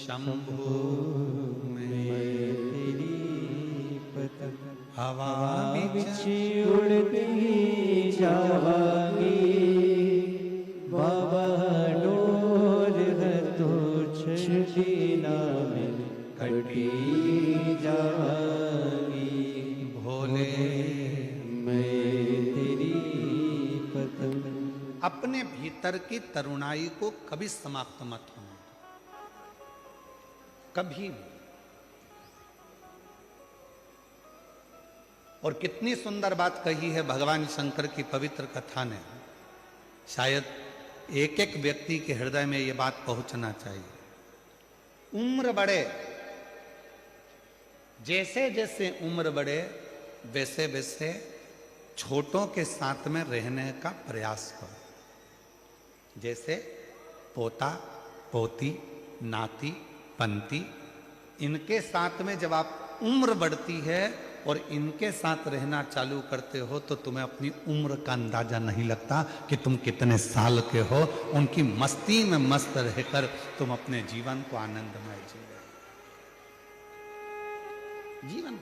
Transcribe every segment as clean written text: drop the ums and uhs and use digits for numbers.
शंभु मैं तेरी पतंग हवा बिच उड़ती जावांगी, बाबा डोर है तो छड़ीना में कटी जावांगी, भोले मैं तेरी पतंग। अपने भीतर की तरुणाई को कभी समाप्त मत होने, कभी भी। और कितनी सुंदर बात कही है भगवान शंकर की पवित्र कथा ने। शायद एक एक व्यक्ति के हृदय में यह बात पहुंचना चाहिए। उम्र बढ़े, जैसे जैसे उम्र बढ़े वैसे वैसे छोटों के साथ में रहने का प्रयास करो। जैसे पोता पोती नाती पंती, इनके साथ में जब आप उम्र बढ़ती है और इनके साथ रहना चालू करते हो तो तुम्हें अपनी उम्र का अंदाजा नहीं लगता कि तुम कितने साल के हो। उनकी मस्ती में मस्त रहकर तुम अपने जीवन को आनंदमय जी रहे हो। जीवन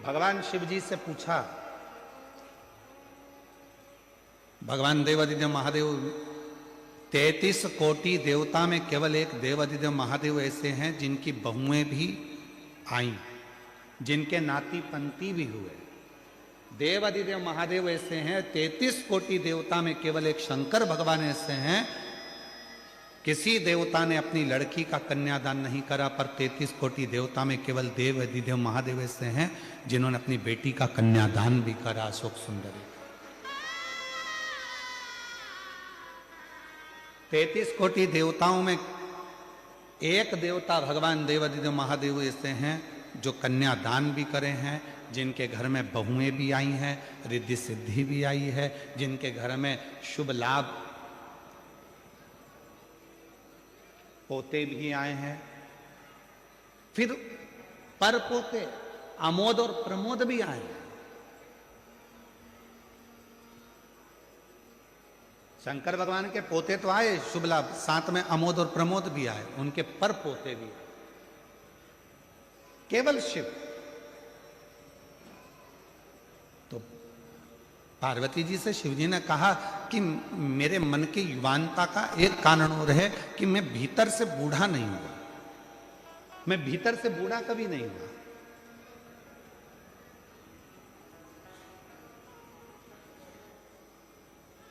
भगवान शिव जी से पूछा, भगवान देवादिदेव महादेव 33 कोटि देवता में केवल एक देवादिदेव महादेव ऐसे हैं जिनकी बहुएं भी आई, जिनके नाती पंती भी हुए। देवादिदेव महादेव ऐसे हैं, 33 कोटि देवता में केवल एक शंकर भगवान ऐसे हैं। किसी देवता ने अपनी लड़की का कन्यादान नहीं करा, पर 33 कोटि देवता में केवल देवादिदेव महादेव ऐसे हैं जिन्होंने अपनी बेटी का कन्यादान भी करा, अशोक सुंदरी। 33 कोटि देवताओं में एक देवता भगवान देवादिदेव महादेव ऐसे हैं जो कन्यादान भी करे हैं, जिनके घर में बहुएं भी आई हैं, रिद्धि सिद्धि भी आई है, जिनके घर में शुभ लाभ पोते भी आए हैं, फिर पर पोते आमोद और प्रमोद भी आए हैं। शंकर भगवान के पोते तो आए शुभ लाभ, साथ में अमोद और प्रमोद भी आए, उनके पर पोते भी आए। केवल शिव। तो पार्वती जी से शिव जी ने कहा कि मेरे मन की युवानता का एक कारण और है कि मैं भीतर से बूढ़ा नहीं हुआ, मैं भीतर से बूढ़ा कभी नहीं हुआ।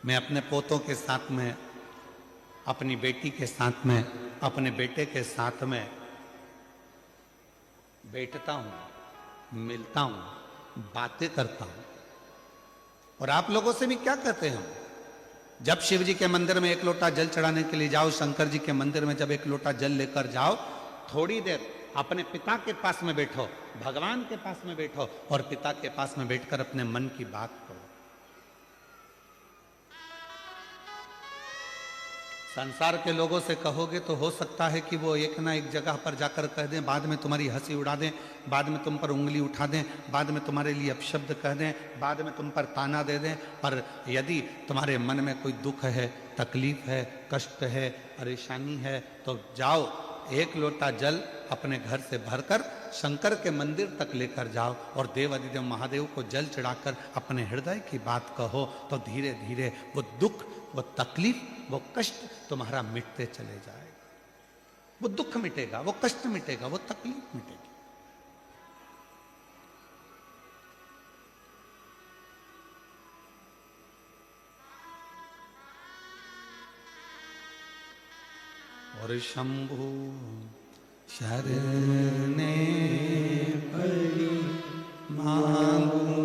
मैं अपने पोतों के साथ में, अपनी बेटी के साथ में, अपने बेटे के साथ में बैठता हूं, मिलता हूं, बातें करता हूं। और आप लोगों से भी क्या कहते हैं, जब शिव जी के मंदिर में एक लोटा जल चढ़ाने के लिए जाओ, शंकर जी के मंदिर में जब एक लोटा जल लेकर जाओ, थोड़ी देर अपने पिता के पास में बैठो, भगवान के पास में बैठो और पिता के पास में बैठकर अपने मन की बात करो। संसार के लोगों से कहोगे तो हो सकता है कि वो एक ना एक जगह पर जाकर कह दें, बाद में तुम्हारी हंसी उड़ा दें, बाद में तुम पर उंगली उठा दें, बाद में तुम्हारे लिए अपशब्द कह दें, बाद में तुम पर ताना दे दें। पर यदि तुम्हारे मन में कोई दुख है, तकलीफ है, कष्ट है, परेशानी है, तो जाओ एक लोटा जल अपने घर से भरकर शंकर के मंदिर तक लेकर जाओ और देवादिदेव महादेव को जल चढ़ाकर अपने हृदय की बात कहो, तो धीरे धीरे वो दुख, वो तकलीफ, वो कष्ट तुम्हारा मिटते चले जाएगा। वो दुख मिटेगा, वो कष्ट मिटेगा, वो तकलीफ मिटेगी। और शंभु शरणे पड़ी मांगू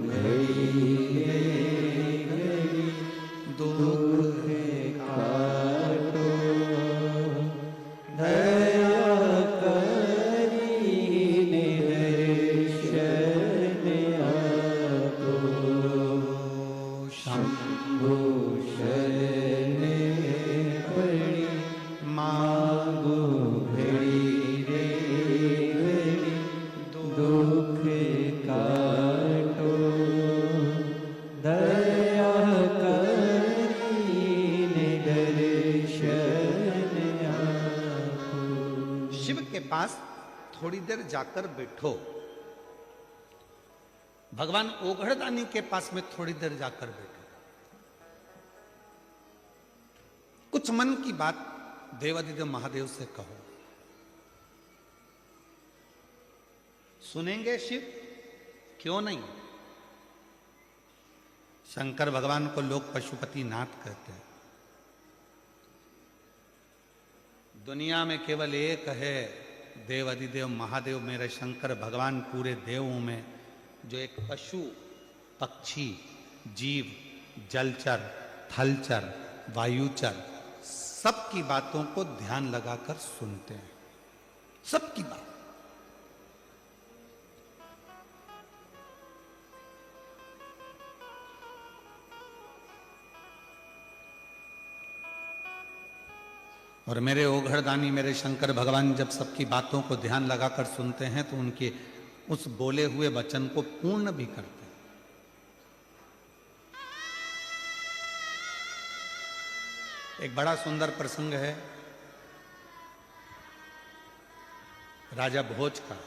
घड़ी घड़ी, दुख काटो दया करी निदर्शन आपो। शंभु शरणे पड़ी मांगू घड़ी रे घड़ी, दुख का थोड़ी देर जाकर बैठो, भगवान ओघड़दानी के पास में थोड़ी देर जाकर बैठो, कुछ मन की बात देवादिदेव महादेव से कहो। सुनेंगे शिव? क्यों नहीं। शंकर भगवान को लोग पशुपति नाथ कहते हैं। दुनिया में केवल एक है देवादिदेव महादेव, मेरे शंकर भगवान पूरे देवों में, जो एक पशु, पक्षी, जीव, जलचर, थलचर, वायुचर सबकी बातों को ध्यान लगाकर सुनते हैं, सबकी बात। और मेरे ओघड़दानी मेरे शंकर भगवान जब सबकी बातों को ध्यान लगाकर सुनते हैं तो उनके उस बोले हुए वचन को पूर्ण भी करते हैं। एक बड़ा सुंदर प्रसंग है राजा भोज का।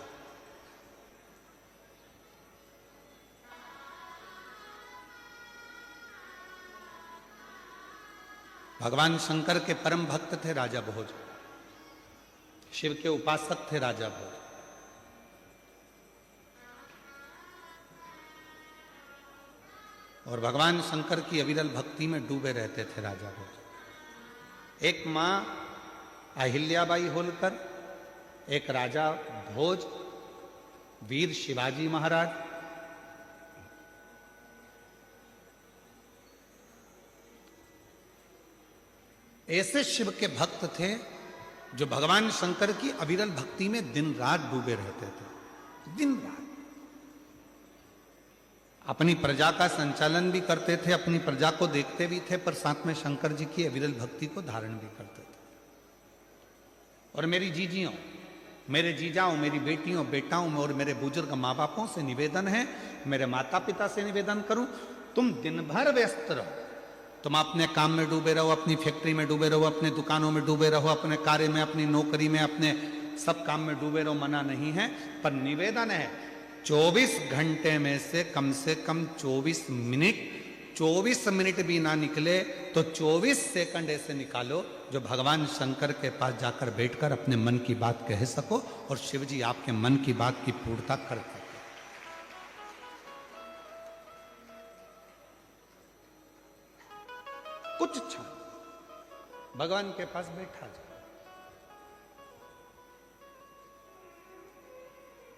भगवान शंकर के परम भक्त थे राजा भोज, शिव के उपासक थे राजा भोज। और भगवान शंकर की अविरल भक्ति में डूबे रहते थे राजा भोज। एक मां अहिल्याबाई होलकर, एक राजा भोज, वीर शिवाजी महाराज, ऐसे शिव के भक्त थे जो भगवान शंकर की अविरल भक्ति में दिन रात डूबे रहते थे, दिन रात। अपनी प्रजा का संचालन भी करते थे, अपनी प्रजा को देखते भी थे, पर साथ में शंकर जी की अविरल भक्ति को धारण भी करते थे। और मेरी जीजियों, मेरे जीजाओं, मेरी बेटियों, बेटाओं और मेरे बुजुर्ग माँ बापों से निवेदन है, मेरे माता पिता से निवेदन करूं, तुम दिन भर व्यस्त रहो, तुम अपने काम में डूबे रहो, अपनी फैक्ट्री में डूबे रहो, अपने दुकानों में डूबे रहो, अपने कार्य में, अपनी नौकरी में, अपने सब काम में डूबे रहो, मना नहीं है, पर निवेदन है 24 घंटे में से कम 24 मिनट भी ना निकले तो 24 सेकंड ऐसे निकालो जो भगवान शंकर के पास जाकर बैठकर अपने मन की बात कह सको और शिव जी आपके मन की बात की पूर्णता कर सके। कुछ क्षण भगवान के पास बैठा जाए,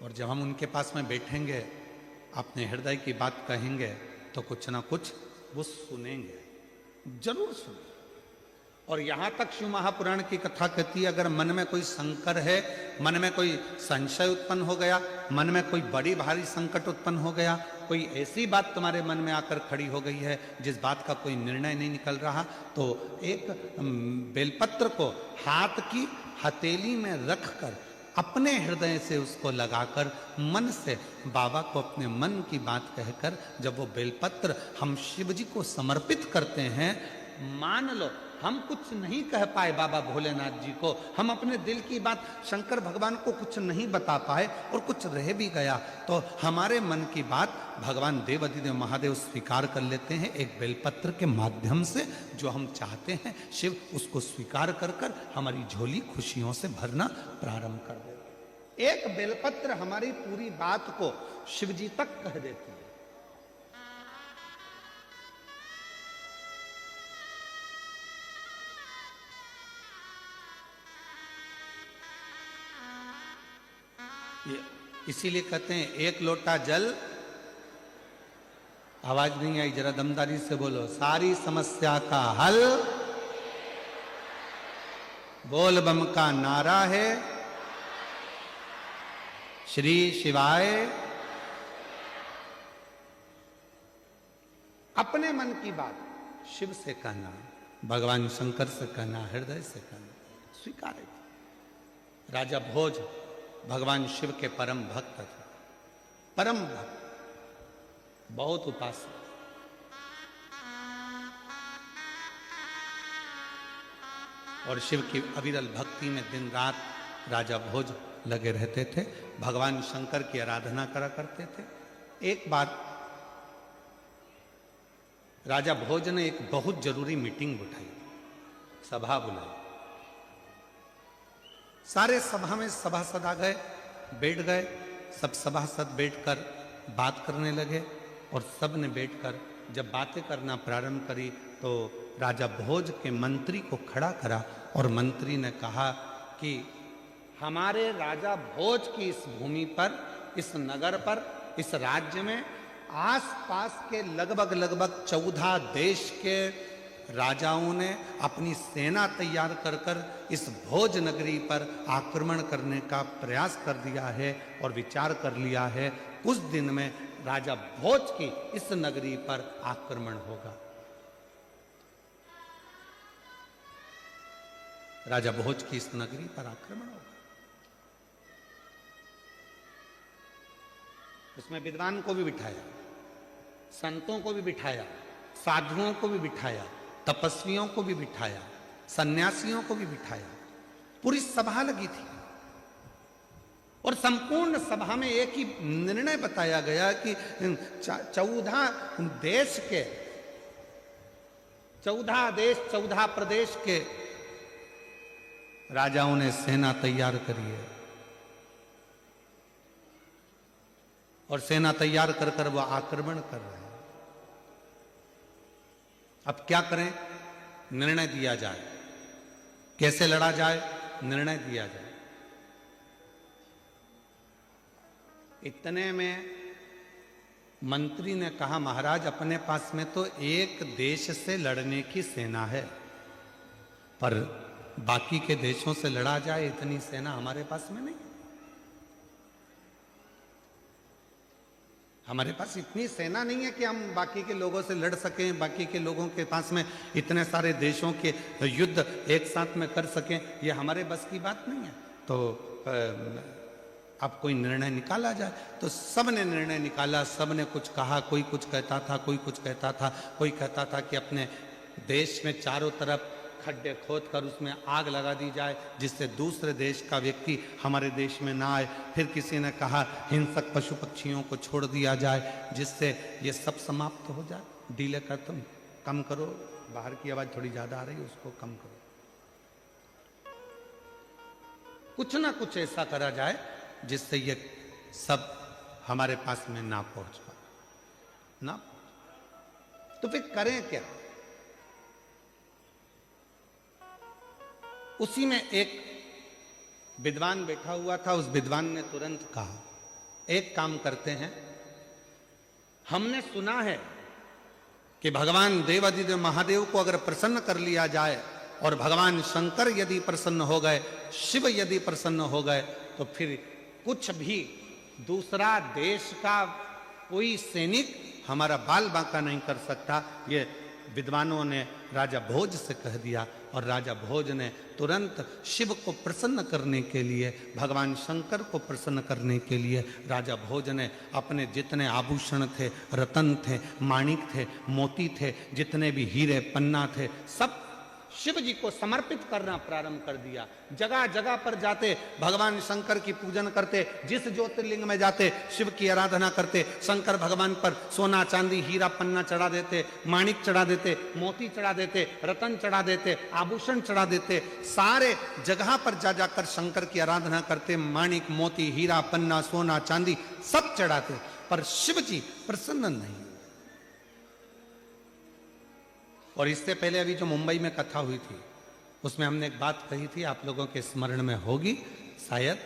और जब हम उनके पास में बैठेंगे, अपने हृदय की बात कहेंगे, तो कुछ ना कुछ वो सुनेंगे, जरूर सुनेंगे। और यहां तक शिव महापुराण की कथा कहती है, अगर मन में कोई संकर है, मन में कोई संशय उत्पन्न हो गया, मन में कोई बड़ी भारी संकट उत्पन्न हो गया, कोई ऐसी बात तुम्हारे मन में आकर खड़ी हो गई है जिस बात का कोई निर्णय नहीं निकल रहा, तो एक बेलपत्र को हाथ की हथेली में रखकर अपने हृदय से उसको लगाकर मन से बाबा को अपने मन की बात कहकर जब वो बेलपत्र हम शिव जी को समर्पित करते हैं, मान लो हम कुछ नहीं कह पाए बाबा भोलेनाथ जी को, हम अपने दिल की बात शंकर भगवान को कुछ नहीं बता पाए और कुछ रह भी गया, तो हमारे मन की बात भगवान देवादिदेव महादेव स्वीकार कर लेते हैं एक बेलपत्र के माध्यम से। जो हम चाहते हैं शिव उसको स्वीकार कर कर हमारी झोली खुशियों से भरना प्रारंभ कर देते। एक बेलपत्र हमारी पूरी बात को शिव जी तक कह देती है। इसीलिए कहते हैं एक लोटा जल, आवाज नहीं आई, जरा दमदारी से बोलो, सारी समस्या का हल बोल बम का नारा है, श्री शिवाय। अपने मन की बात शिव से कहना, भगवान शंकर से कहना, हृदय से कहना, स्वीकार है। राजा भोज भगवान शिव के परम भक्त थे, परम भक्त, बहुत उपासक। और शिव की अविरल भक्ति में दिन रात राजा भोज लगे रहते थे, भगवान शंकर की आराधना करा करते थे। एक बार राजा भोज ने एक बहुत जरूरी मीटिंग बुलाई, सभा बुलाई। सारे सभा में सभासद आ गए, बैठ गए। सब सभासद बैठकर बात करने लगे और सब ने बैठकर जब बातें करना प्रारंभ करी तो राजा भोज के मंत्री को खड़ा करा और मंत्री ने कहा कि हमारे राजा भोज की इस भूमि पर, इस नगर पर, इस राज्य में आसपास के लगभग 14 देश के राजाओं ने अपनी सेना तैयार कर कर इस भोज नगरी पर आक्रमण करने का प्रयास कर दिया है और विचार कर लिया है कुछ दिन में राजा भोज की इस नगरी पर आक्रमण होगा। राजा भोज की इस नगरी पर आक्रमण होगा। उसमें विद्वान को भी बिठाया, संतों को भी बिठाया, साधुओं को भी बिठाया, तपस्वियों को भी बिठाया, सन्यासियों को भी बिठाया। पूरी सभा लगी थी और संपूर्ण सभा में एक ही निर्णय बताया गया कि 14 देश के 14 प्रदेश के राजाओं ने सेना तैयार करी है और सेना तैयार कर कर वह आक्रमण कर रहे हैं। अब क्या करें? निर्णय दिया जाए, कैसे लड़ा जाए, निर्णय दिया जाए। इतने में मंत्री ने कहा, महाराज अपने पास में तो एक देश से लड़ने की सेना है, पर बाकी के देशों से लड़ा जाए इतनी सेना हमारे पास में नहीं। हमारे पास इतनी सेना नहीं है कि हम बाकी के लोगों से लड़ सकें, बाकी के लोगों के पास में इतने सारे देशों के युद्ध एक साथ में कर सकें, ये हमारे बस की बात नहीं है। तो अब कोई निर्णय निकाला जाए। तो सब ने निर्णय निकाला, सब ने कुछ कहा, कोई कुछ कहता था, कोई कुछ कहता था। कोई कहता था कि अपने देश में चारों तरफ खड्डे खोद कर उसमें आग लगा दी जाए जिससे दूसरे देश का व्यक्ति हमारे देश में ना आए। फिर किसी ने कहा हिंसक पशु पक्षियों को छोड़ दिया जाए जिससे ये सब समाप्त हो जाए। डीले कर तुम कम करो, बाहर की आवाज थोड़ी ज्यादा आ रही है, उसको कम करो। कुछ ना कुछ ऐसा करा जाए जिससे ये सब हमारे पास में ना पहुंच पाए ना। तो फिर करें क्या? उसी में एक विद्वान बैठा हुआ था। उस विद्वान ने तुरंत कहा, एक काम करते हैं, हमने सुना है कि भगवान देवादिदेव महादेव को अगर प्रसन्न कर लिया जाए और भगवान शंकर यदि प्रसन्न हो गए, शिव यदि प्रसन्न हो गए, तो फिर कुछ भी दूसरा देश का कोई सैनिक हमारा बाल बांका नहीं कर सकता। ये विद्वानों ने राजा भोज से कह दिया और राजा भोज ने तुरंत शिव को प्रसन्न करने के लिए, भगवान शंकर को प्रसन्न करने के लिए राजा भोज ने अपने जितने आभूषण थे, रतन थे, माणिक थे, मोती थे, जितने भी हीरे पन्ना थे, सब शिव जी को समर्पित करना प्रारंभ कर दिया। जगह जगह पर जाते भगवान शंकर की पूजन करते, जिस ज्योतिर्लिंग में जाते शिव की आराधना करते। शंकर भगवान पर सोना चांदी हीरा पन्ना चढ़ा देते, माणिक चढ़ा देते, मोती चढ़ा देते, रतन चढ़ा देते, आभूषण चढ़ा देते। सारे जगह पर जा जाकर शंकर की आराधना करते, माणिक मोती हीरा पन्ना सोना चांदी सब चढ़ाते, पर शिव जी प्रसन्न नहीं। और इससे पहले अभी जो मुंबई में कथा हुई थी उसमें हमने एक बात कही थी, आप लोगों के स्मरण में होगी, शायद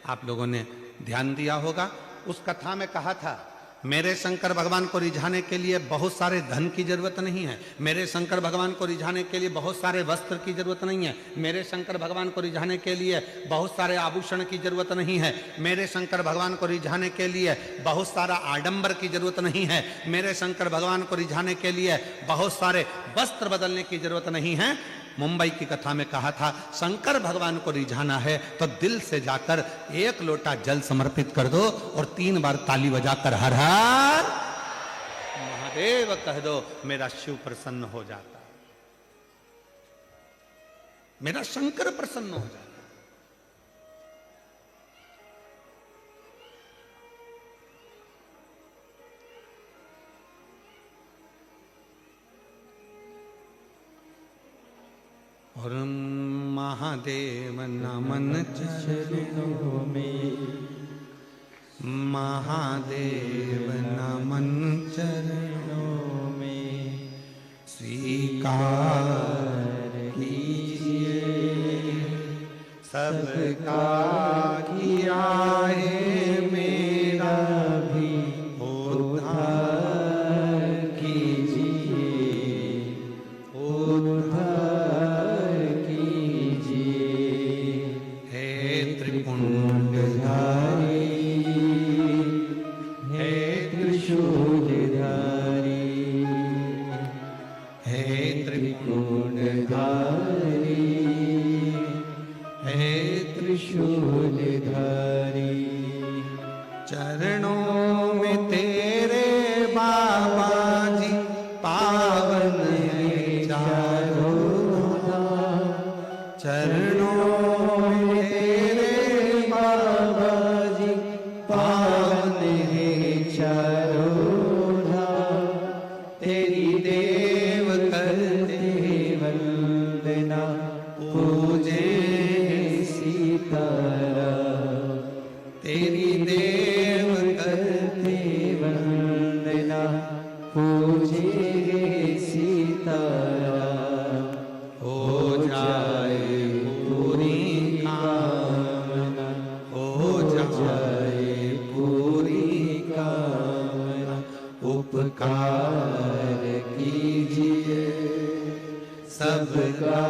आप लोगों ने ध्यान दिया होगा। उस कथा में कहा था, मेरे शंकर भगवान को रिझाने के लिए बहुत सारे धन की जरूरत नहीं है, मेरे शंकर भगवान को रिझाने के लिए बहुत सारे वस्त्र की जरूरत नहीं है, मेरे शंकर भगवान को रिझाने के लिए बहुत सारे आभूषण की जरूरत नहीं है, मेरे शंकर भगवान को रिझाने के लिए बहुत सारा आडंबर की जरूरत नहीं है, मेरे शंकर भगवान को रिझाने के लिए बहुत सारे वस्त्र बदलने की जरूरत नहीं है। मुंबई की कथा में कहा था, शंकर भगवान को रिझाना है तो दिल से जाकर एक लोटा जल समर्पित कर दो और 3 बार ताली बजाकर हर हर महादेव कह दो, मेरा शिव प्रसन्न हो जाता, मेरा शंकर प्रसन्न हो जाता। और महादेव नमन चरणों में, महादेव नमन चरणों में स्वीकार कीजिए सबका किया है मेरा भी उद्धार कीजिए, उद्धार कीजिए। हे त्रिपुंडधारी, हे त्रिशूलधारी, हे त्रिपुंडधारी, हे त्रिशूलधारी। चरणों में तेरे बाबा जी पावन है चारों धाम। चरणों में तेरे बाबा जी पावन है चारों धाम। तेरी देव करते वंदना पूजे सीताराम। तेरी देव करते वंदना पूजे सीताराम। हो जाए पूरी कामना, हो जाए पूरी कामना। उपकार कीजिए सबका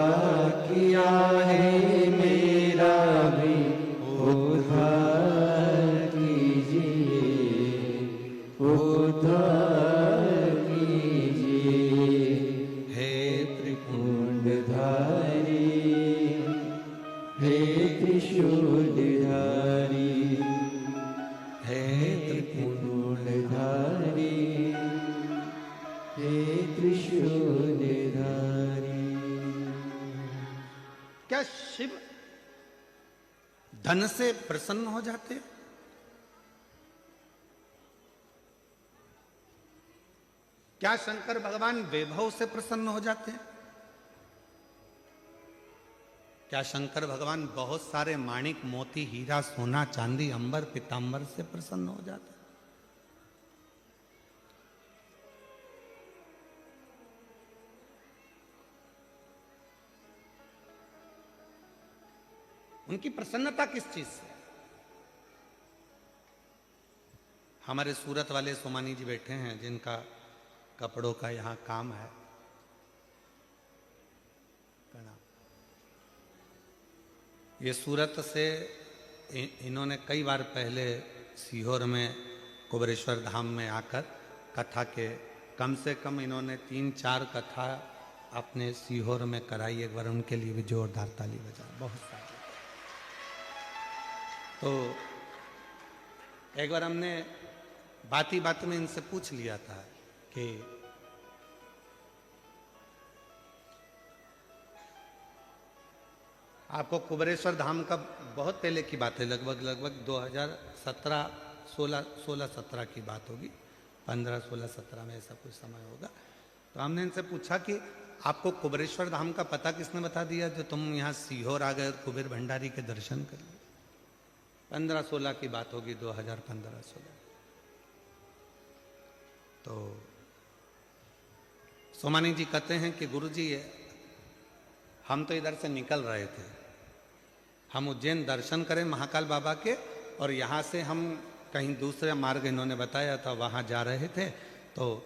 किया है मेरा भी उद्धार कीजिए, उद्धार कीजिए। हे त्रिपुंडधारी, हे त्रिशूलधारी, हे त्रिपुंडधारी, हे त्रिशूलधारी। क्या शिव धन से प्रसन्न हो जाते हैं? क्या शंकर भगवान वैभव से प्रसन्न हो जाते हैं? क्या शंकर भगवान बहुत सारे माणिक मोती हीरा सोना चांदी अंबर पीतांबर से प्रसन्न हो जाते हैं? उनकी प्रसन्नता किस चीज से? हमारे सूरत वाले सोमानी जी बैठे हैं जिनका कपड़ों का यहाँ काम है। ये सूरत से इन्होंने कई बार पहले सीहोर में कुबरेश्वर धाम में आकर कथा के कम से कम इन्होंने 3-4 कथा अपने सीहोर में कराई। एक बार उनके लिए भी जोरदार ताली बजा। बहुत सारी। तो एक बार हमने बाती बात में इनसे पूछ लिया था कि आपको कुबरेश्वर धाम का बहुत पहले की बात है, लगभग 2017 की बात होगी, 15-16-17 में ऐसा कुछ समय होगा। तो हमने इनसे पूछा कि आपको कुबरेश्वर धाम का पता किसने बता दिया जो तुम यहाँ सीहोर आ गए और कुबेर भंडारी के दर्शन कर लिए? 15-16 की बात होगी, 2015-16। तो सोमानी जी कहते हैं कि गुरुजी हम तो इधर से निकल रहे थे, हम उज्जैन दर्शन करें महाकाल बाबा के, और यहाँ से हम कहीं दूसरे मार्ग इन्होंने बताया था वहाँ जा रहे थे। तो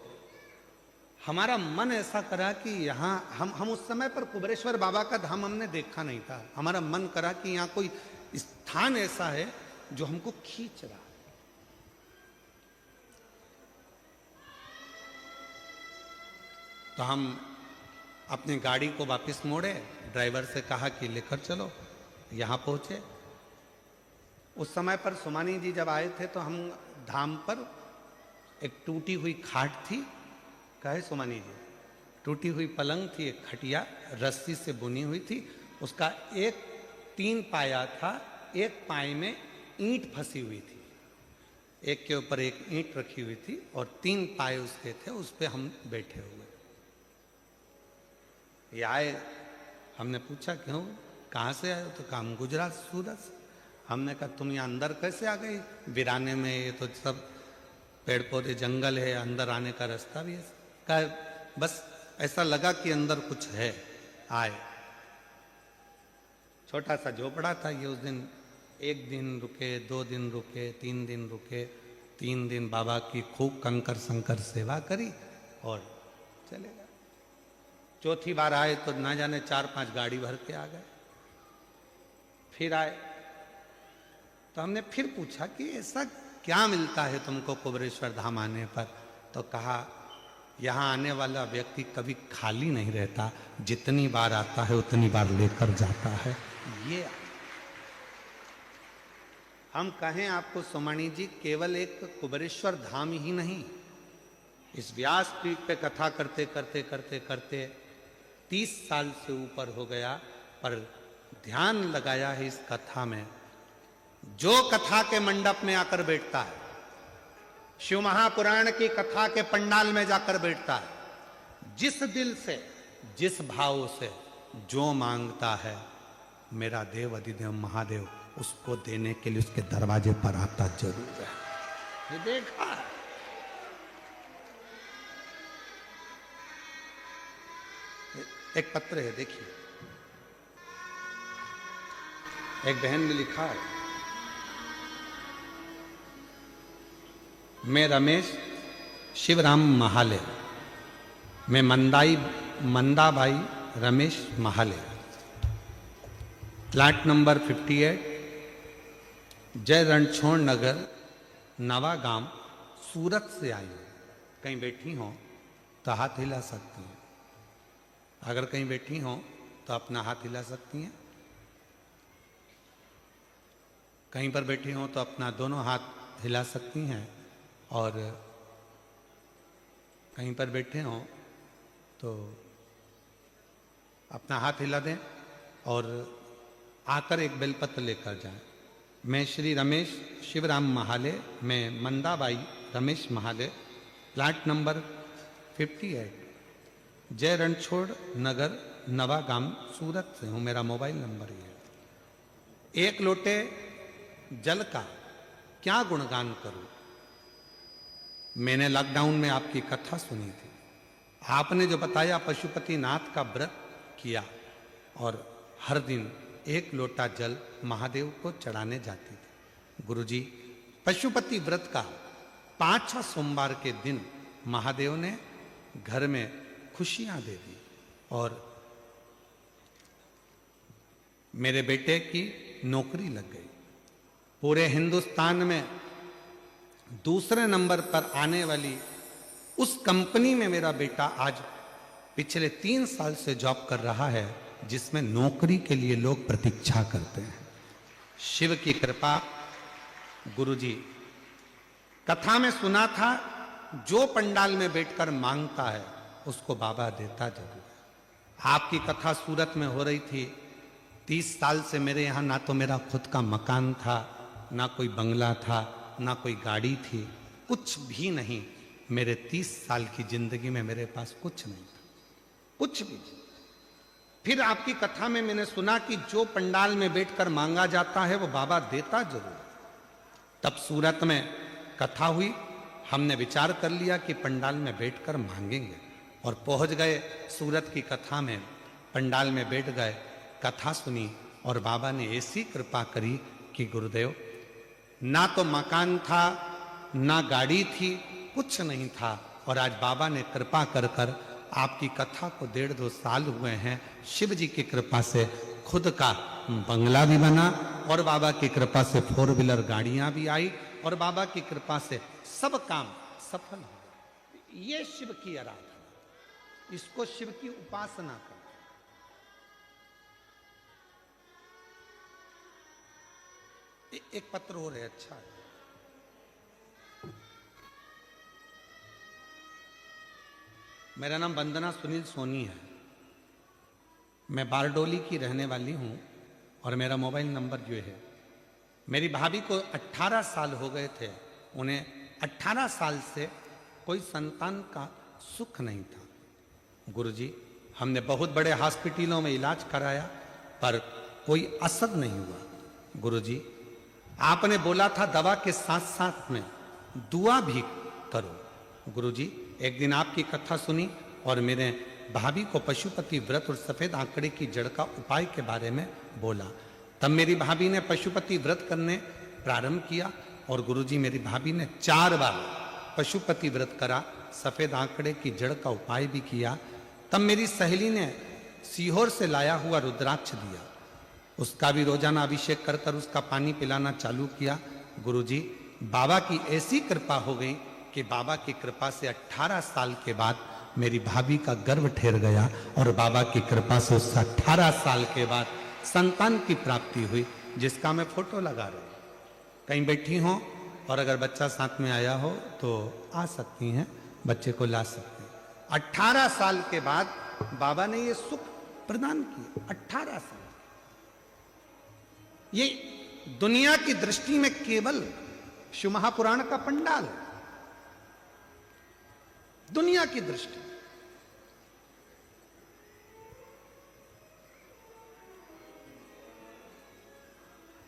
हमारा मन ऐसा करा कि यहाँ हम उस समय पर कुबरेश्वर बाबा का धाम हमने देखा नहीं था। हमारा मन करा कि यहाँ कोई स्थान ऐसा है जो हमको खींच रहा है। तो हम अपनी गाड़ी को वापस मोड़े, ड्राइवर से कहा कि लेकर चलो। यहाँ पहुंचे। उस समय पर सोमानी जी जब आए थे तो हम धाम पर एक टूटी हुई खाट थी, कहे सोमानी जी, टूटी हुई पलंग थी, एक खटिया रस्सी से बुनी हुई थी, उसका एक 3 पाया था, एक पाए में ईंट फंसी हुई थी, एक के ऊपर एक ईंट रखी हुई थी और 3 पाए उसके थे, उस पे हम बैठे हुए। ये आए, हमने पूछा क्यों, कहाँ से आए हो? तो कहा हम गुजरात सूरत से। हमने कहा तुम यहाँ अंदर कैसे आ गई वीराने में, ये तो सब पेड़ पौधे जंगल है, अंदर आने का रास्ता भी है। कहा बस ऐसा लगा कि अंदर कुछ है, आए। छोटा सा झोपड़ा था ये। उस दिन 1 दिन रुके, 2 दिन रुके, 3 दिन रुके। 3 दिन बाबा की खूब कंकर संकर सेवा करी और चले गए। चौथी बार आए तो ना जाने 4-5 गाड़ी भर के आ गए। फिर आए तो हमने फिर पूछा कि ऐसा क्या मिलता है तुमको कुबेरेश्वर धाम आने पर? तो कहा यहाँ आने वाला व्यक्ति कभी खाली नहीं रहता, जितनी बार आता है उतनी बार लेकर जाता है। ये हम कहें आपको सोमानी जी, केवल एक कुबेरेश्वर धाम ही नहीं, इस व्यास पीठ पे कथा करते करते करते करते 30 साल से ऊपर हो गया, पर ध्यान लगाया है इस कथा में। जो कथा के मंडप में आकर बैठता है, शिव महापुराण की कथा के पंडाल में जाकर बैठता है, जिस दिल से, जिस भाव से जो मांगता है, मेरा देव अधिदेव महादेव उसको देने के लिए उसके दरवाजे पर आता जरूर है। ये देखा है। एक पत्र है, देखिए, एक बहन ने लिखा है, मैं रमेश शिवराम महाले, मैं मंदाबाई रमेश महाले, प्लाट नंबर 58, जय रणछोड़ नगर, नवा गांव, सूरत से आई हूं। कहीं बैठी हो तो हाथ हिला सकती हैं। अगर कहीं बैठी हो तो अपना हाथ हिला सकती हैं। कहीं पर बैठी हो तो अपना दोनों हाथ हिला सकती हैं। और कहीं पर बैठे हो तो अपना हाथ हिला दें और आकर एक बेलपत्र लेकर जाएं। मैं श्री रमेश शिवराम महाले, मैं मंदाबाई रमेश महाले, प्लाट नंबर 58, जय रणछोड़ नगर, नवागाम, सूरत से हूँ। मेरा मोबाइल नंबर ये है। 1 लोटे जल का क्या गुणगान करूं? मैंने लॉकडाउन में आपकी कथा सुनी थी। आपने जो बताया, पशुपतिनाथ का व्रत किया और हर दिन 1 लोटा जल महादेव को चढ़ाने जाती थी। गुरुजी, पशुपति व्रत का 5 सोमवार के दिन महादेव ने घर में खुशियां दे दी और मेरे बेटे की नौकरी लग गई। पूरे हिंदुस्तान में दूसरे नंबर पर आने वाली उस कंपनी में मेरा बेटा आज पिछले 3 साल से जॉब कर रहा है, जिसमें नौकरी के लिए लोग प्रतीक्षा करते हैं। शिव की कृपा। गुरुजी, कथा में सुना था, जो पंडाल में बैठकर मांगता है उसको बाबा देता जरूर है। आपकी कथा सूरत में हो रही थी। 30 साल से मेरे यहाँ ना तो मेरा खुद का मकान था, ना कोई बंगला था, ना कोई गाड़ी थी, कुछ भी नहीं। मेरे 30 साल की जिंदगी में मेरे पास कुछ नहीं था, कुछ भी। फिर आपकी कथा में मैंने सुना कि जो पंडाल में बैठकर मांगा जाता है वो बाबा देता जरूर। तब सूरत में कथा हुई, हमने विचार कर लिया कि पंडाल में बैठकर मांगेंगे और पहुंच गए सूरत की कथा में। पंडाल में बैठ गए, कथा सुनी और बाबा ने ऐसी कृपा करी कि गुरुदेव, ना तो मकान था, ना गाड़ी थी, कुछ नहीं था। और आज बाबा ने कृपा कर कर आपकी कथा को 1.5-2 साल हुए हैं। शिव जी की कृपा से खुद का बंगला भी बना और बाबा की कृपा से 4 व्हीलर गाड़ियां भी आई और बाबा की कृपा से सब काम सफल हो। ये शिव की आराधना, इसको शिव की उपासना कर। एक पत्र हो रहे, अच्छा है। मेरा नाम वंदना सुनील सोनी है। मैं बारडोली की रहने वाली हूं और मेरा मोबाइल नंबर जो है, मेरी भाभी को 18 साल हो गए थे। उन्हें 18 साल से कोई संतान का सुख नहीं था। गुरुजी, हमने बहुत बड़े हॉस्पिटलों में इलाज कराया पर कोई असर नहीं हुआ। गुरुजी, आपने बोला था दवा के साथ साथ में दुआ भी करो। गुरुजी, एक दिन आपकी कथा सुनी और मेरे भाभी को पशुपति व्रत और सफेद आंकड़े की जड़ का उपाय के बारे में बोला। तब मेरी भाभी ने पशुपति व्रत करने प्रारंभ किया और गुरुजी मेरी भाभी ने 4 बार पशुपति व्रत करा, सफेद आंकड़े की जड़ का उपाय भी किया। तब मेरी सहेली ने सीहोर से लाया हुआ रुद्राक्ष दिया, उसका भी रोजाना अभिषेक कर कर उसका पानी पिलाना चालू किया। गुरुजी, बाबा की ऐसी कृपा हो गई कि बाबा की कृपा से 18 साल के बाद मेरी भाभी का गर्भ ठहर गया और बाबा की कृपा से उससे 18 साल के बाद संतान की प्राप्ति हुई, जिसका मैं फोटो लगा रहा हूं। कहीं बैठी हो और अगर बच्चा साथ में आया हो तो आ सकती हैं, बच्चे को ला सकती हैं। 18 साल के बाद बाबा ने ये सुख प्रदान किया। 18 साल ये दुनिया की दृष्टि में केवल शिव महापुराण का पंडाल है, दुनिया की दृष्टि।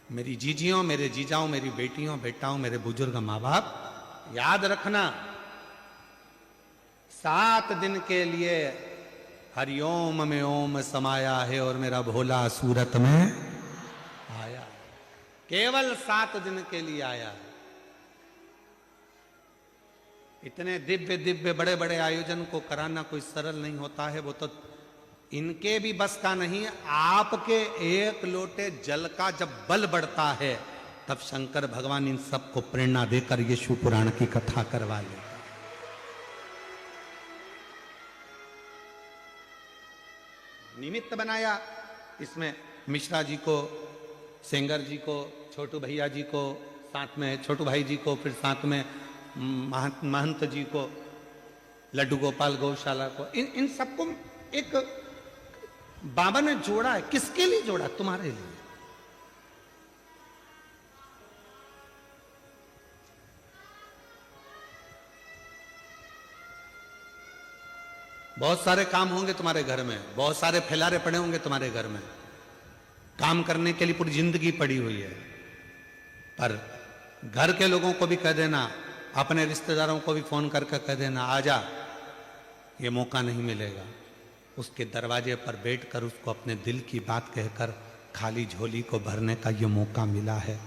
मेरी जीजियों, मेरे जीजाओं, मेरी बेटियों, बेटाओं, मेरे बुजुर्ग मां बाप, याद रखना 7 दिन के लिए हरिओम में ओम समाया है और मेरा भोला सूरत में आया। केवल 7 दिन के लिए आया है। इतने दिव्य दिव्य बड़े बड़े आयोजन को कराना कोई सरल नहीं होता है। वो तो इनके भी बस का नहीं है। आपके एक लोटे जल का जब बल बढ़ता है तब शंकर भगवान इन सबको प्रेरणा देकर ये शिव पुराण की कथा करवा ले। निमित्त बनाया, इसमें मिश्रा जी को, सेंगर जी को, छोटू भैया जी को, साथ में छोटू भाई जी को, फिर साथ में महंत जी को, लड्डू गोपाल गौशाला को, इन सबको एक बाबा ने जोड़ा है। किसके लिए जोड़ा? तुम्हारे लिए। बहुत सारे काम होंगे तुम्हारे घर में, बहुत सारे फैलारे पड़े होंगे तुम्हारे घर में, काम करने के लिए पूरी जिंदगी पड़ी हुई है। पर घर के लोगों को भी कह देना, अपने रिश्तेदारों को भी फोन करके कह देना, आजा, ये मौका नहीं मिलेगा। उसके दरवाजे पर बैठकर उसको अपने दिल की बात कहकर खाली झोली को भरने का ये मौका मिला है।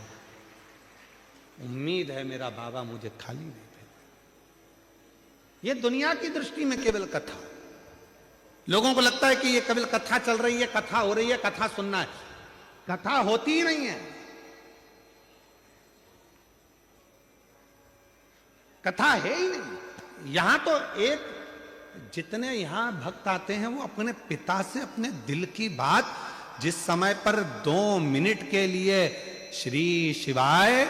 उम्मीद है मेरा बाबा मुझे खाली नहीं भेजे। ये दुनिया की दृष्टि में केवल कथा। लोगों को लगता है कि ये केवल कथा चल रही है, कथा हो रही है, कथा सुनना है। कथा होती ही नहीं है, कथा है ही नहीं। यहां तो एक जितने यहां भक्त आते हैं वो अपने पिता से अपने दिल की बात, जिस समय पर 2 मिनट के लिए श्री शिवाय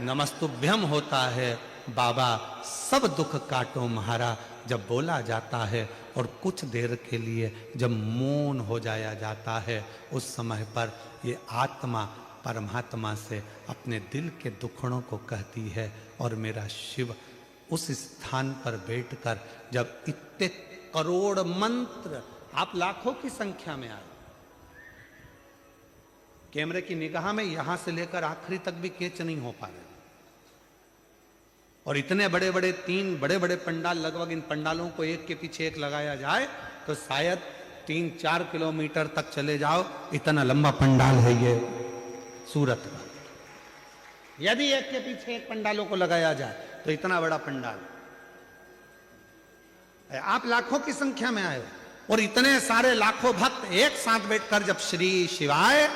नमस्तुभ्यम होता है, बाबा सब दुख काटो महारा जब बोला जाता है, और कुछ देर के लिए जब मौन हो जाया जाता है, उस समय पर ये आत्मा परमात्मा से अपने दिल के दुखड़ों को कहती है। और मेरा शिव उस स्थान पर बैठकर जब इतने करोड़ मंत्र, आप लाखों की संख्या में आए, कैमरे की निगाह में यहां से लेकर आखिरी तक भी कैच नहीं हो पा रहे, और इतने बड़े बड़े 3 बड़े बड़े पंडाल, लगभग इन पंडालों को एक के पीछे एक लगाया जाए तो शायद 3-4 किलोमीटर तक चले जाओ, इतना लंबा पंडाल है ये सूरत का। यदि एक के पीछे एक पंडालों को लगाया जाए तो इतना बड़ा पंडाल। आप लाखों की संख्या में आए और इतने सारे लाखों भक्त एक साथ बैठकर जब श्री शिवाय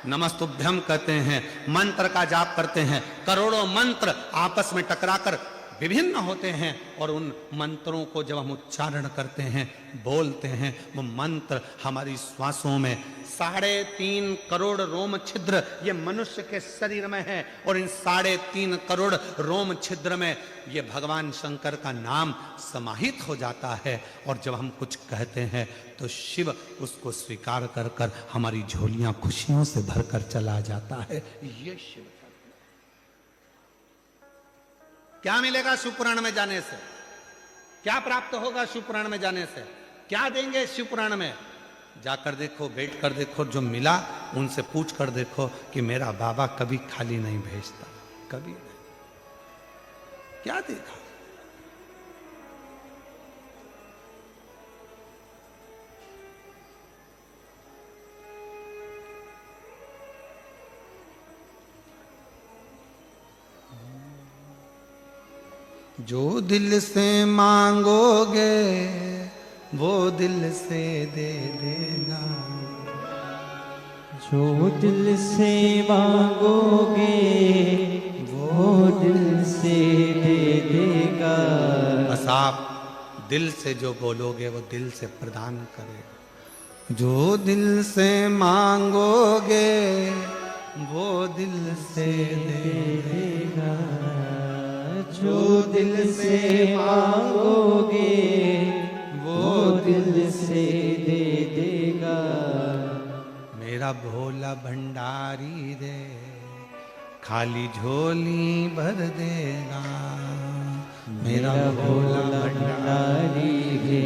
नमस्तुभ्यम कहते हैं, मंत्र का जाप करते हैं, करोड़ों मंत्र आपस में टकराकर विभिन्न होते हैं, और उन मंत्रों को जब हम उच्चारण करते हैं, बोलते हैं, वो मंत्र हमारी श्वासों में 3.5 करोड़ रोम छिद्र ये मनुष्य के शरीर में है, और इन 3.5 करोड़ रोम छिद्र में ये भगवान शंकर का नाम समाहित हो जाता है। और जब हम कुछ कहते हैं तो शिव उसको स्वीकार कर कर हमारी झोलियां खुशियों से भरकर चला जाता है। ये शिव क्या मिलेगा शिव पुराण में जाने से? क्या प्राप्त होगा शिव पुराण में जाने से? क्या देंगे शिव पुराण में? जाकर देखो, बैठ कर देखो, जो मिला उनसे पूछ कर देखो कि मेरा बाबा कभी खाली नहीं भेजता, कभी नहीं। क्या देखा? जो दिल से मांगोगे वो दिल से दे देगा, जो दिल से मांगोगे वो दिल से दे देगा। बस आप दिल से जो बोलोगे वो दिल से प्रदान करेगा। जो दिल से मांगोगे वो दिल से दे देगा, जो दिल से मांगोगे वो दिल से दे देगा। मेरा भोला भंडारी रे खाली झोली भर देगा। मेरा भोला भंडारी है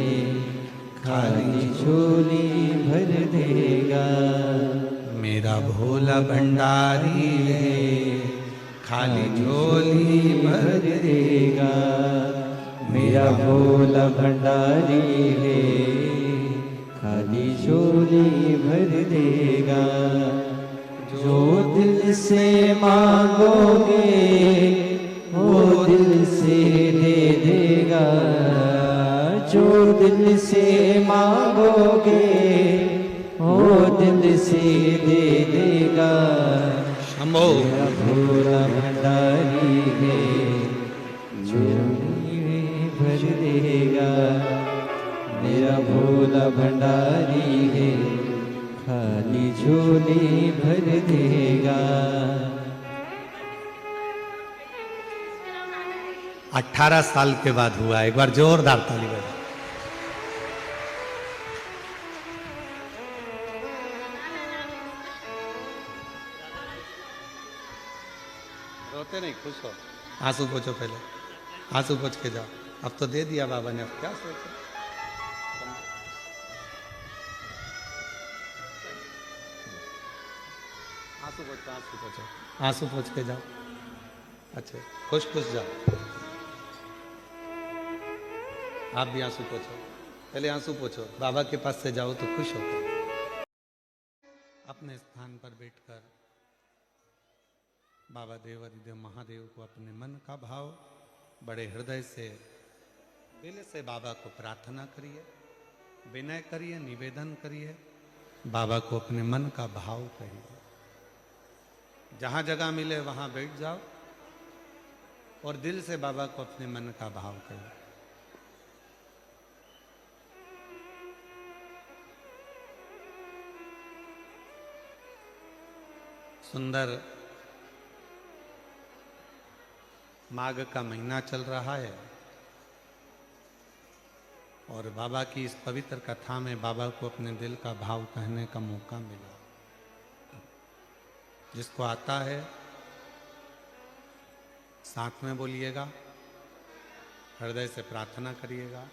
खाली झोली भर देगा। मेरा भोला भंडारी रे खाली झोली भर देगा। मेरा भोला भंडारी है खाली झोली भर देगा। जो दिल से मांगोगे वो दिल से दे देगा। जो दिल से मांगोगे वो दिल से दे देगा। शंभो मेरा भोला भंडारी है झोली भर देगा। मेरा भोला भंडारी है खाली झोली भर देगा। 18 साल के बाद हुआ। एक बार जोरदार ताली बजा। रोते नहीं, खुश हो। आंसू पोछो, पहले आंसू पोछ के जाओ। अब तो दे दिया बाबा ने, अब क्या सोचो। आंसू पोछो, आंसू पोछो, आंसू पोछ के जाओ। अच्छा, खुश खुश जाओ। आप भी आंसू पोछो, पहले आंसू पोछो। बाबा के पास से जाओ तो खुश होकर। अपने स्थान पर बैठकर बाबा देवाधिदेव महादेव को अपने मन का भाव बड़े हृदय से, दिल से बाबा को प्रार्थना करिए, विनय करिए, निवेदन करिए। बाबा को अपने मन का भाव कहिए। जहाँ जगह मिले वहाँ बैठ जाओ और दिल से बाबा को अपने मन का भाव कहिए। सुंदर माघ का महीना चल रहा है और बाबा की इस पवित्र कथा में बाबा को अपने दिल का भाव कहने का मौका मिला। जिसको आता है साथ में बोलिएगा, हृदय से प्रार्थना करिएगा,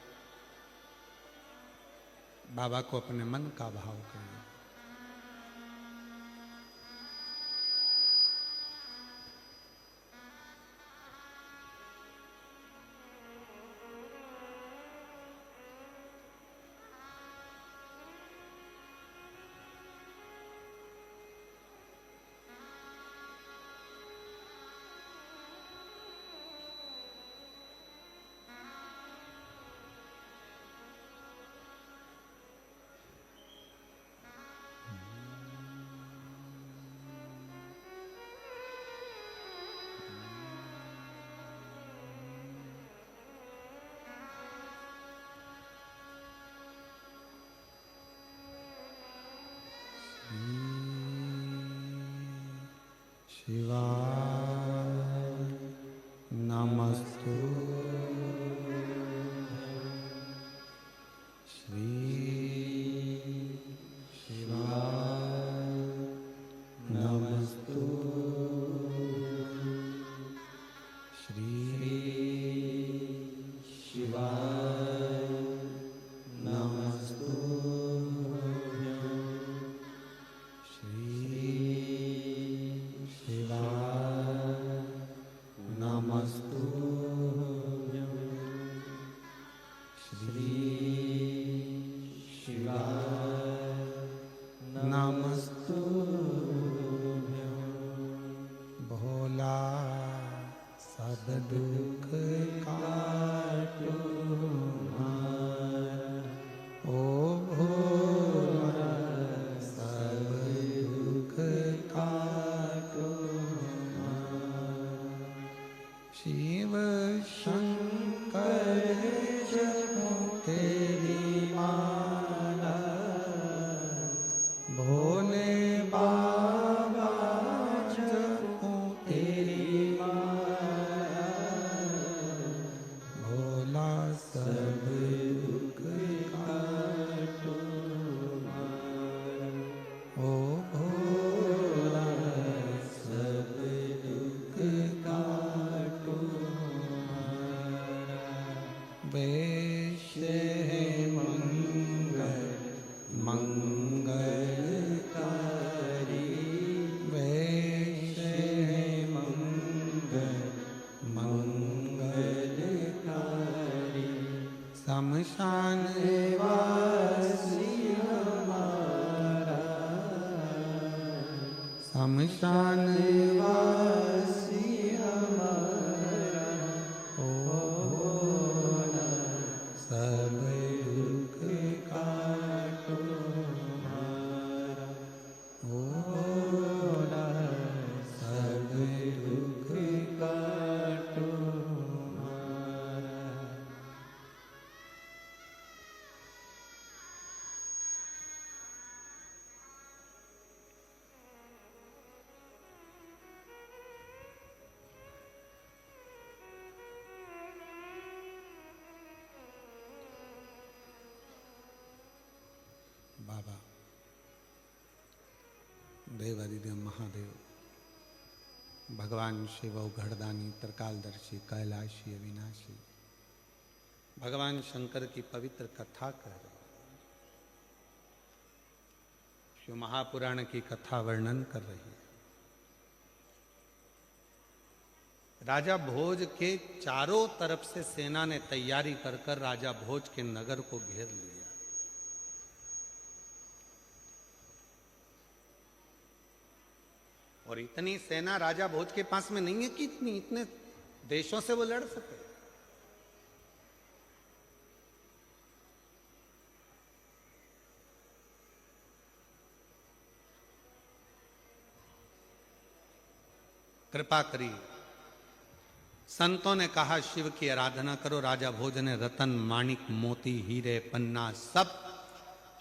बाबा को अपने मन का भाव करिए। शिवाय नमस्तु। श्री शिवाय नमस्तु। श्री शिवाय नमस्तु। श्री शिवाय नमस्तुभ्यं भोला सब दुख काटो हमारा। ओ भोला सब दुख काटो हमारा। शिव शंकर जपो तेरी माला, भोले बाबा जपो तेरी माला, भोला सब दुख काटो हमारा। ओ भोला सब दुख काटो हमारा। वैश्य है मंगल मंगलकारी, वैश्य है मंगल मंगलकारी। शमशान वासी हमारा, शमशान वासी हमारा। ओ भोला सब दुख काटो हमारा। ओ भोला सब दुख काटो हमारा। बाबा देवादिदेव महादेव, भगवान शिव घड़दानी त्रिकालदर्शी कैलाशी अविनाशी, भगवान शंकर की पवित्र कथा कह रहे, शिव महापुराण की कथा वर्णन कर रही है। राजा भोज के चारों तरफ से सेना ने तैयारी कर कर राजा भोज के नगर को घेर लिया। और इतनी सेना राजा भोज के पास में नहीं है कि इतने देशों से वो लड़ सके। कृपा करी, संतों ने कहा शिव की आराधना करो। राजा भोज ने रतन माणिक मोती हीरे पन्ना सब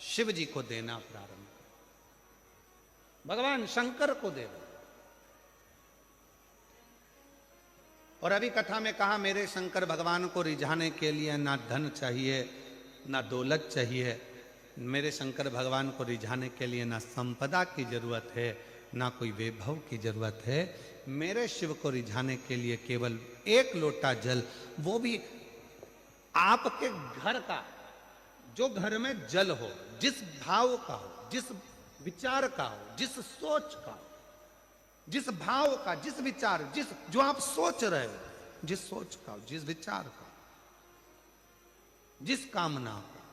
शिव जी को देना प्रारंभ, भगवान शंकर को दे। और अभी कथा में कहा मेरे शंकर भगवान को रिझाने के लिए ना धन चाहिए ना दौलत चाहिए, मेरे शंकर भगवान को रिझाने के लिए ना संपदा की जरूरत है ना कोई वैभव की जरूरत है। मेरे शिव को रिझाने के लिए केवल एक लोटा जल, वो भी आपके घर का, जो घर में जल हो, जिस भाव का हो, जिस विचार का हो, जिस सोच का हो, जिस भाव का, जिस विचार, जिस जो आप सोच रहे हो, जिस सोच का, जिस विचार का, जिस कामना का,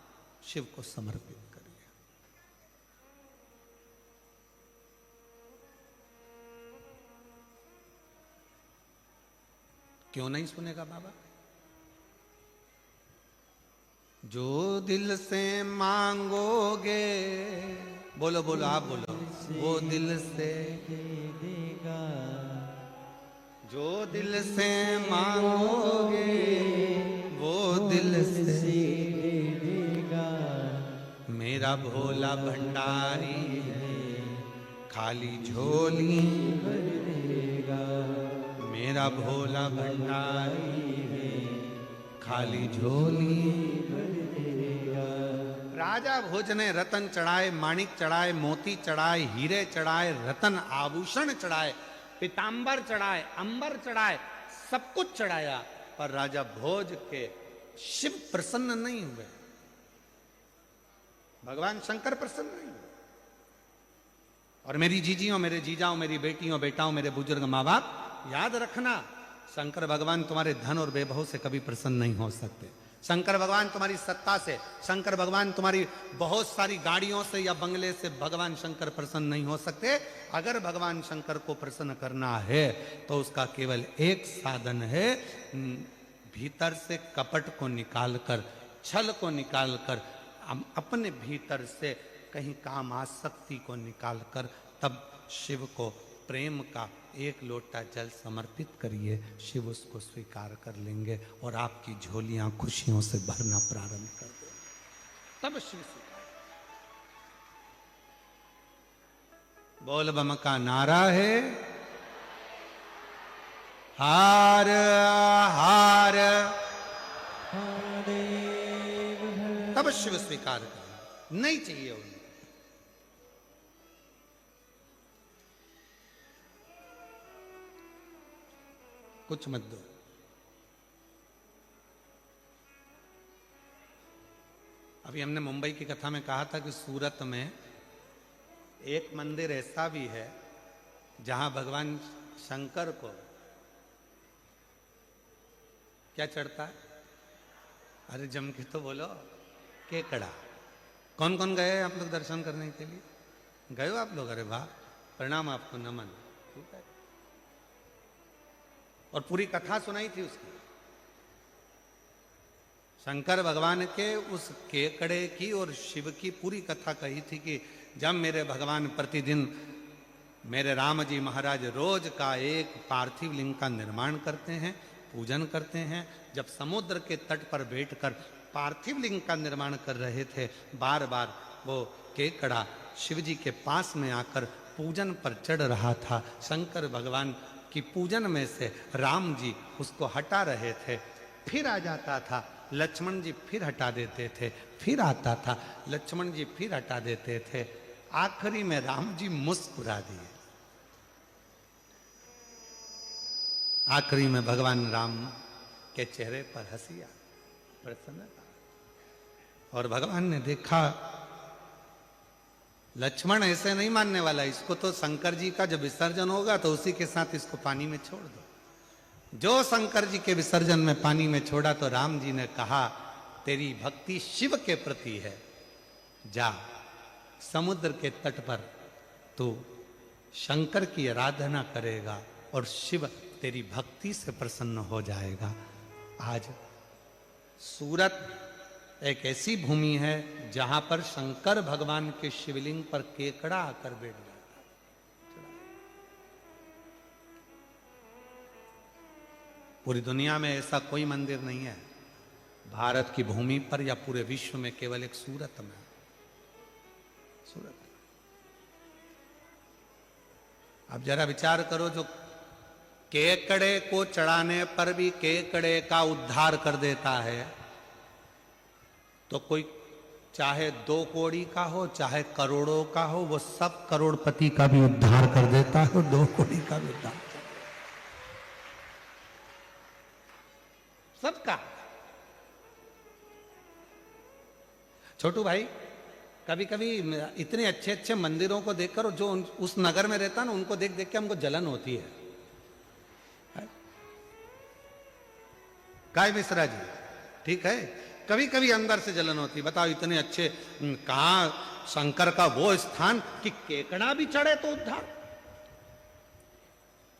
शिव को समर्पित करिए। क्यों नहीं सुनेगा बाबा? जो दिल से मांगोगे, बोलो बोलो आप बोलो, वो दिल से देगा। जो दिल से मांगोगे वो दिल से देगा। मेरा भोला भंडारी है, खाली झोली भर देगा। मेरा भोला भंडारी है, खाली झोली भर देगा। राजा भोज ने रतन चढ़ाए, माणिक चढ़ाए, मोती चढ़ाए, हीरे चढ़ाए, रतन आभूषण चढ़ाए, पीतांबर चढ़ाए, अंबर चढ़ाए, सब कुछ चढ़ाया, पर राजा भोज के शिव प्रसन्न नहीं हुए, भगवान शंकर प्रसन्न नहीं हुए। और मेरी जीजियों, मेरे जीजाओं, मेरी बेटियों, बेटाओं, मेरे बुजुर्ग माँ बाप, याद रखना, शंकर भगवान तुम्हारे धन और वैभव से कभी प्रसन्न नहीं हो सकते। शंकर भगवान तुम्हारी सत्ता से, शंकर भगवान तुम्हारी बहुत सारी गाड़ियों से या बंगले से भगवान शंकर प्रसन्न नहीं हो सकते। अगर भगवान शंकर को प्रसन्न करना है तो उसका केवल एक साधन है, भीतर से कपट को निकालकर, छल को निकालकर, अपने भीतर से कहीं काम आसक्ति को निकालकर तब शिव को प्रेम का एक लोटा जल समर्पित करिए, शिव उसको स्वीकार कर लेंगे और आपकी झोलियां खुशियों से भरना प्रारंभ कर दे, तब शिव स्वीकार। बोल बम का नारा है, हार हार, तब शिव स्वीकार करें, नहीं चाहिए उन्हें। कुछ मत दो। अभी हमने मुंबई की कथा में कहा था कि सूरत में एक मंदिर ऐसा भी है जहां भगवान शंकर को क्या चढ़ता है? अरे जम के तो बोलो, केकड़ा। कौन कौन गए आप लोग दर्शन करने के लिए? गए हो आप लोग? अरे वाह, प्रणाम आपको, नमन। ठीक है, और पूरी कथा सुनाई थी उसकी, शंकर भगवान के उस केकड़े की और शिव की पूरी कथा कही थी कि जब मेरे भगवान प्रतिदिन, मेरे राम जी महाराज रोज का एक पार्थिव लिंग का निर्माण करते हैं, पूजन करते हैं। जब समुद्र के तट पर बैठकर पार्थिव लिंग का निर्माण कर रहे थे, बार बार वो केकड़ा शिव जी के पास में आकर पूजन पर चढ़ रहा था। शंकर भगवान की पूजन में से राम जी उसको हटा रहे थे, फिर आ जाता था, लक्ष्मण जी फिर हटा देते थे, फिर आता था, लक्ष्मण जी फिर हटा देते थे। आखिरी में राम जी मुस्कुरा दिए। आखिरी में भगवान राम के चेहरे पर हंसी आ, प्रसन्नता, और भगवान ने देखा लक्ष्मण ऐसे नहीं मानने वाला, इसको तो शंकर जी का जब विसर्जन होगा तो उसी के साथ इसको पानी में छोड़ दो। जो शंकर जी के विसर्जन में पानी में छोड़ा तो राम जी ने कहा, तेरी भक्ति शिव के प्रति है, जा समुद्र के तट पर तू शंकर की आराधना करेगा और शिव तेरी भक्ति से प्रसन्न हो जाएगा। आज सूरत एक ऐसी भूमि है जहां पर शंकर भगवान के शिवलिंग पर केकड़ा आकर बैठ जाता। पूरी दुनिया में ऐसा कोई मंदिर नहीं है, भारत की भूमि पर या पूरे विश्व में, केवल एक सूरत में। सूरत, अब जरा विचार करो, जो केकड़े को चढ़ाने पर भी केकड़े का उद्धार कर देता है, तो कोई चाहे 2 कौड़ी का हो चाहे करोड़ों का हो, वो सब करोड़पति का भी उद्धार कर देता है और 2 कौड़ी का भी उद्धार, सबका। छोटू भाई, कभी कभी इतने अच्छे अच्छे मंदिरों को देखकर, जो उस नगर में रहता ना, उनको देख देख के हमको जलन होती है। काय मिश्रा जी, ठीक है, कभी कभी अंदर से जलन होती। बताओ, इतने अच्छे, कहां शंकर का वो स्थान कि केकड़ा भी चढ़े तो उद्धार,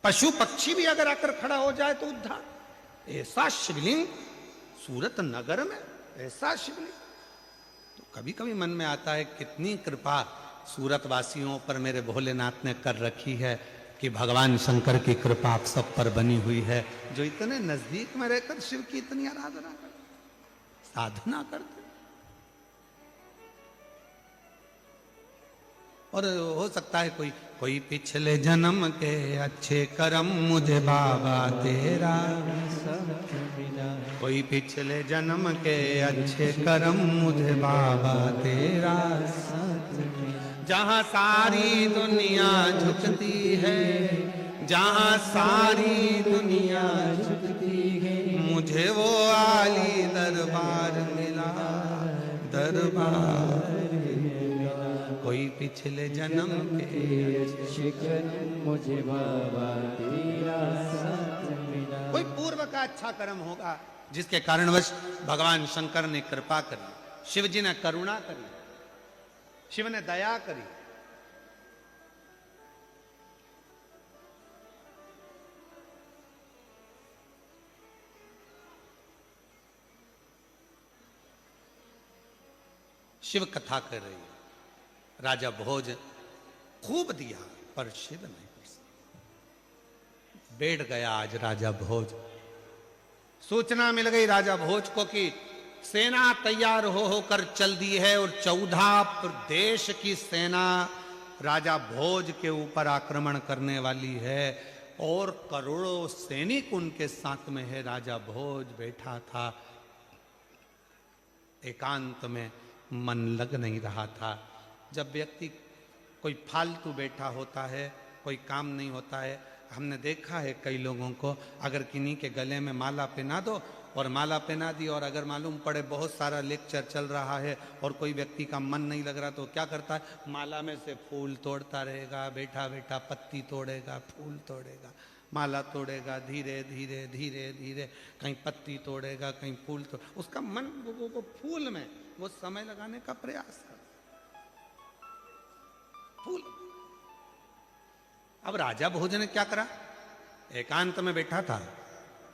पशु पक्षी भी अगर आकर खड़ा हो जाए तो उद्धार। ऐसा शिवलिंग सूरत नगर में, ऐसा शिवलिंग। तो कभी कभी मन में आता है, कितनी कृपा सूरत वासियों पर मेरे भोलेनाथ ने कर रखी है कि भगवान शंकर की कृपा आप सब पर बनी हुई है, जो इतने नजदीक में रहकर शिव की इतनी आराधना करते, साधना करते। और हो सकता है कोई पिछले जन्म के अच्छे कर्म मुझे बाबा तेरा, कोई पिछले जन्म के अच्छे कर्म मुझे बाबा तेरा, जहाँ सारी दुनिया झुकती है, जहाँ सारी दुनिया झुकती है, मुझे वो आली दरबार मिला, दरबार। कोई पिछले जन्म के अच्छे कर्म मुझे बाबा तेरा साथ मिला, कोई पूर्व का अच्छा कर्म होगा जिसके कारणवश भगवान शंकर ने कृपा करी, शिव जी ने करुणा करी, शिव ने दया करी। शिव कथा कर रही है, राजा भोज खूब दिया पर शिव नहीं प्रसन्न। बैठ गया आज राजा भोज। सूचना मिल गई राजा भोज को कि सेना तैयार हो होकर चल दी है और 14 प्रदेश की सेना राजा भोज के ऊपर आक्रमण करने वाली है और करोड़ों सैनिक उनके साथ में है। राजा भोज बैठा था, एकांत में मन लग नहीं रहा था। जब व्यक्ति कोई फालतू बैठा होता है, कोई काम नहीं होता है, हमने देखा है कई लोगों को, अगर किन्हीं के गले में माला पहना दो और माला पहना दी और अगर मालूम पड़े बहुत सारा लेक्चर चल रहा है और कोई व्यक्ति का मन नहीं लग रहा तो क्या करता है, माला में से फूल तोड़ता रहेगा, बैठा बैठा पत्ती तोड़ेगा, फूल तोड़ेगा, माला तोड़ेगा, धीरे धीरे धीरे धीरे कहीं पत्ती तोड़ेगा, कहीं फूल तोड़, उसका मन वो फूल में वो समय लगाने का प्रयास कर फूल। अब राजा भोज ने क्या करा, एकांत में बैठा था,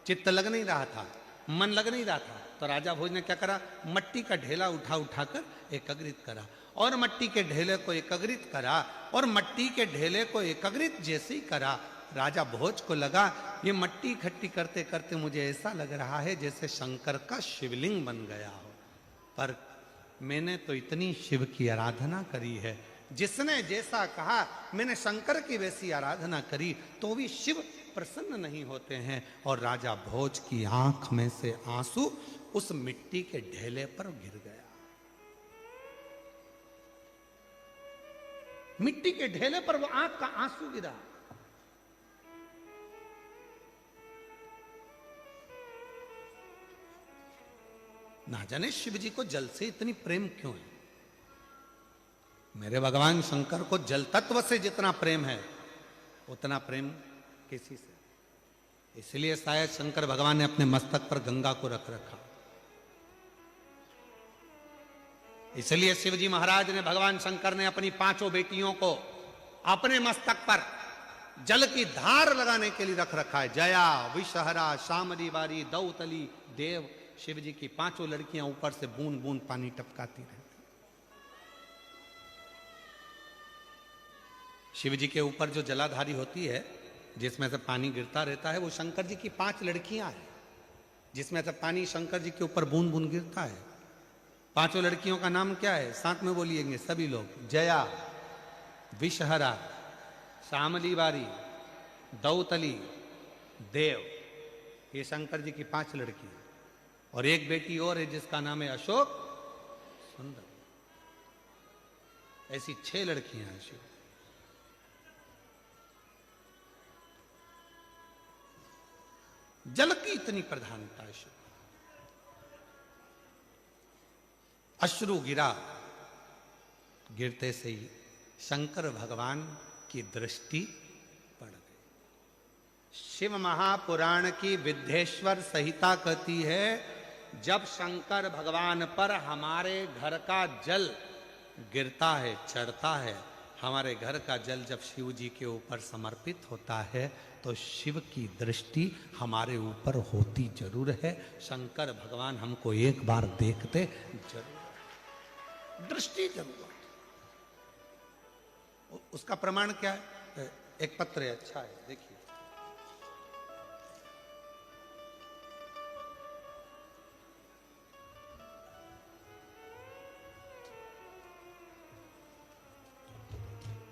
चित्त लग नहीं रहा था, मन लग नहीं रहा था, तो राजा भोज ने क्या करा, मट्टी का ढेला उठाकर एकत्रित करा और मट्टी के ढेले को एकत्रित करा और मट्टी के ढेले को एकत्रित जैसे ही करा, राजा भोज को लगा ये मट्टी इकट्ठी करते करते मुझे ऐसा लग रहा है जैसे शंकर का शिवलिंग बन गया हो। पर मैंने तो इतनी शिव की आराधना करी है, जिसने जैसा कहा मैंने शंकर की वैसी आराधना करी तो भी शिव प्रसन्न नहीं होते हैं। और राजा भोज की आंख में से आंसू उस मिट्टी के ढेले पर गिर गया। मिट्टी के ढेले पर वो आंख का आंसू गिरा। ना जाने शिव जी को जल से इतनी प्रेम क्यों है। मेरे भगवान शंकर को जल तत्व से जितना प्रेम है उतना प्रेम किसी से, इसलिए शायद शंकर भगवान ने अपने मस्तक पर गंगा को रख रखा। इसलिए शिवजी महाराज ने, भगवान शंकर ने अपनी 5 बेटियों को अपने मस्तक पर जल की धार लगाने के लिए रख रखा है। जया, विषहरा, शामली बारी, दौतली, देव। शिव जी की 5 लड़कियां ऊपर से बूंद बूंद पानी टपकाती रहती। शिव जी के ऊपर जो जलाधारी होती है जिसमें से पानी गिरता रहता है वो शंकर जी की 5 लड़कियां हैं, जिसमें से पानी शंकर जी के ऊपर बूंद बूंद गिरता है। 5 लड़कियों का नाम क्या है, साथ में बोलिएंगे सभी लोग। जया, विषहरा, शामली बारी, दौतली, देव। ये शंकर जी की 5 लड़कियां। और एक बेटी और है जिसका नाम है अशोक सुंदर। ऐसी 6 लड़कियां हैं शिव। जल की इतनी प्रधानता है शिव। अश्रु गिरा, गिरते से ही शंकर भगवान की दृष्टि पड़ गई। शिव महापुराण की विद्येश्वर संहिता कहती है, जब शंकर भगवान पर हमारे घर का जल गिरता है, चढ़ता है, हमारे घर का जल जब शिव जी के ऊपर समर्पित होता है तो शिव की दृष्टि हमारे ऊपर होती जरूर है। शंकर भगवान हमको एक बार देखते जरूर, दृष्टि जरूर। उसका प्रमाण क्या है, एक पत्र है, अच्छा है, देखिए।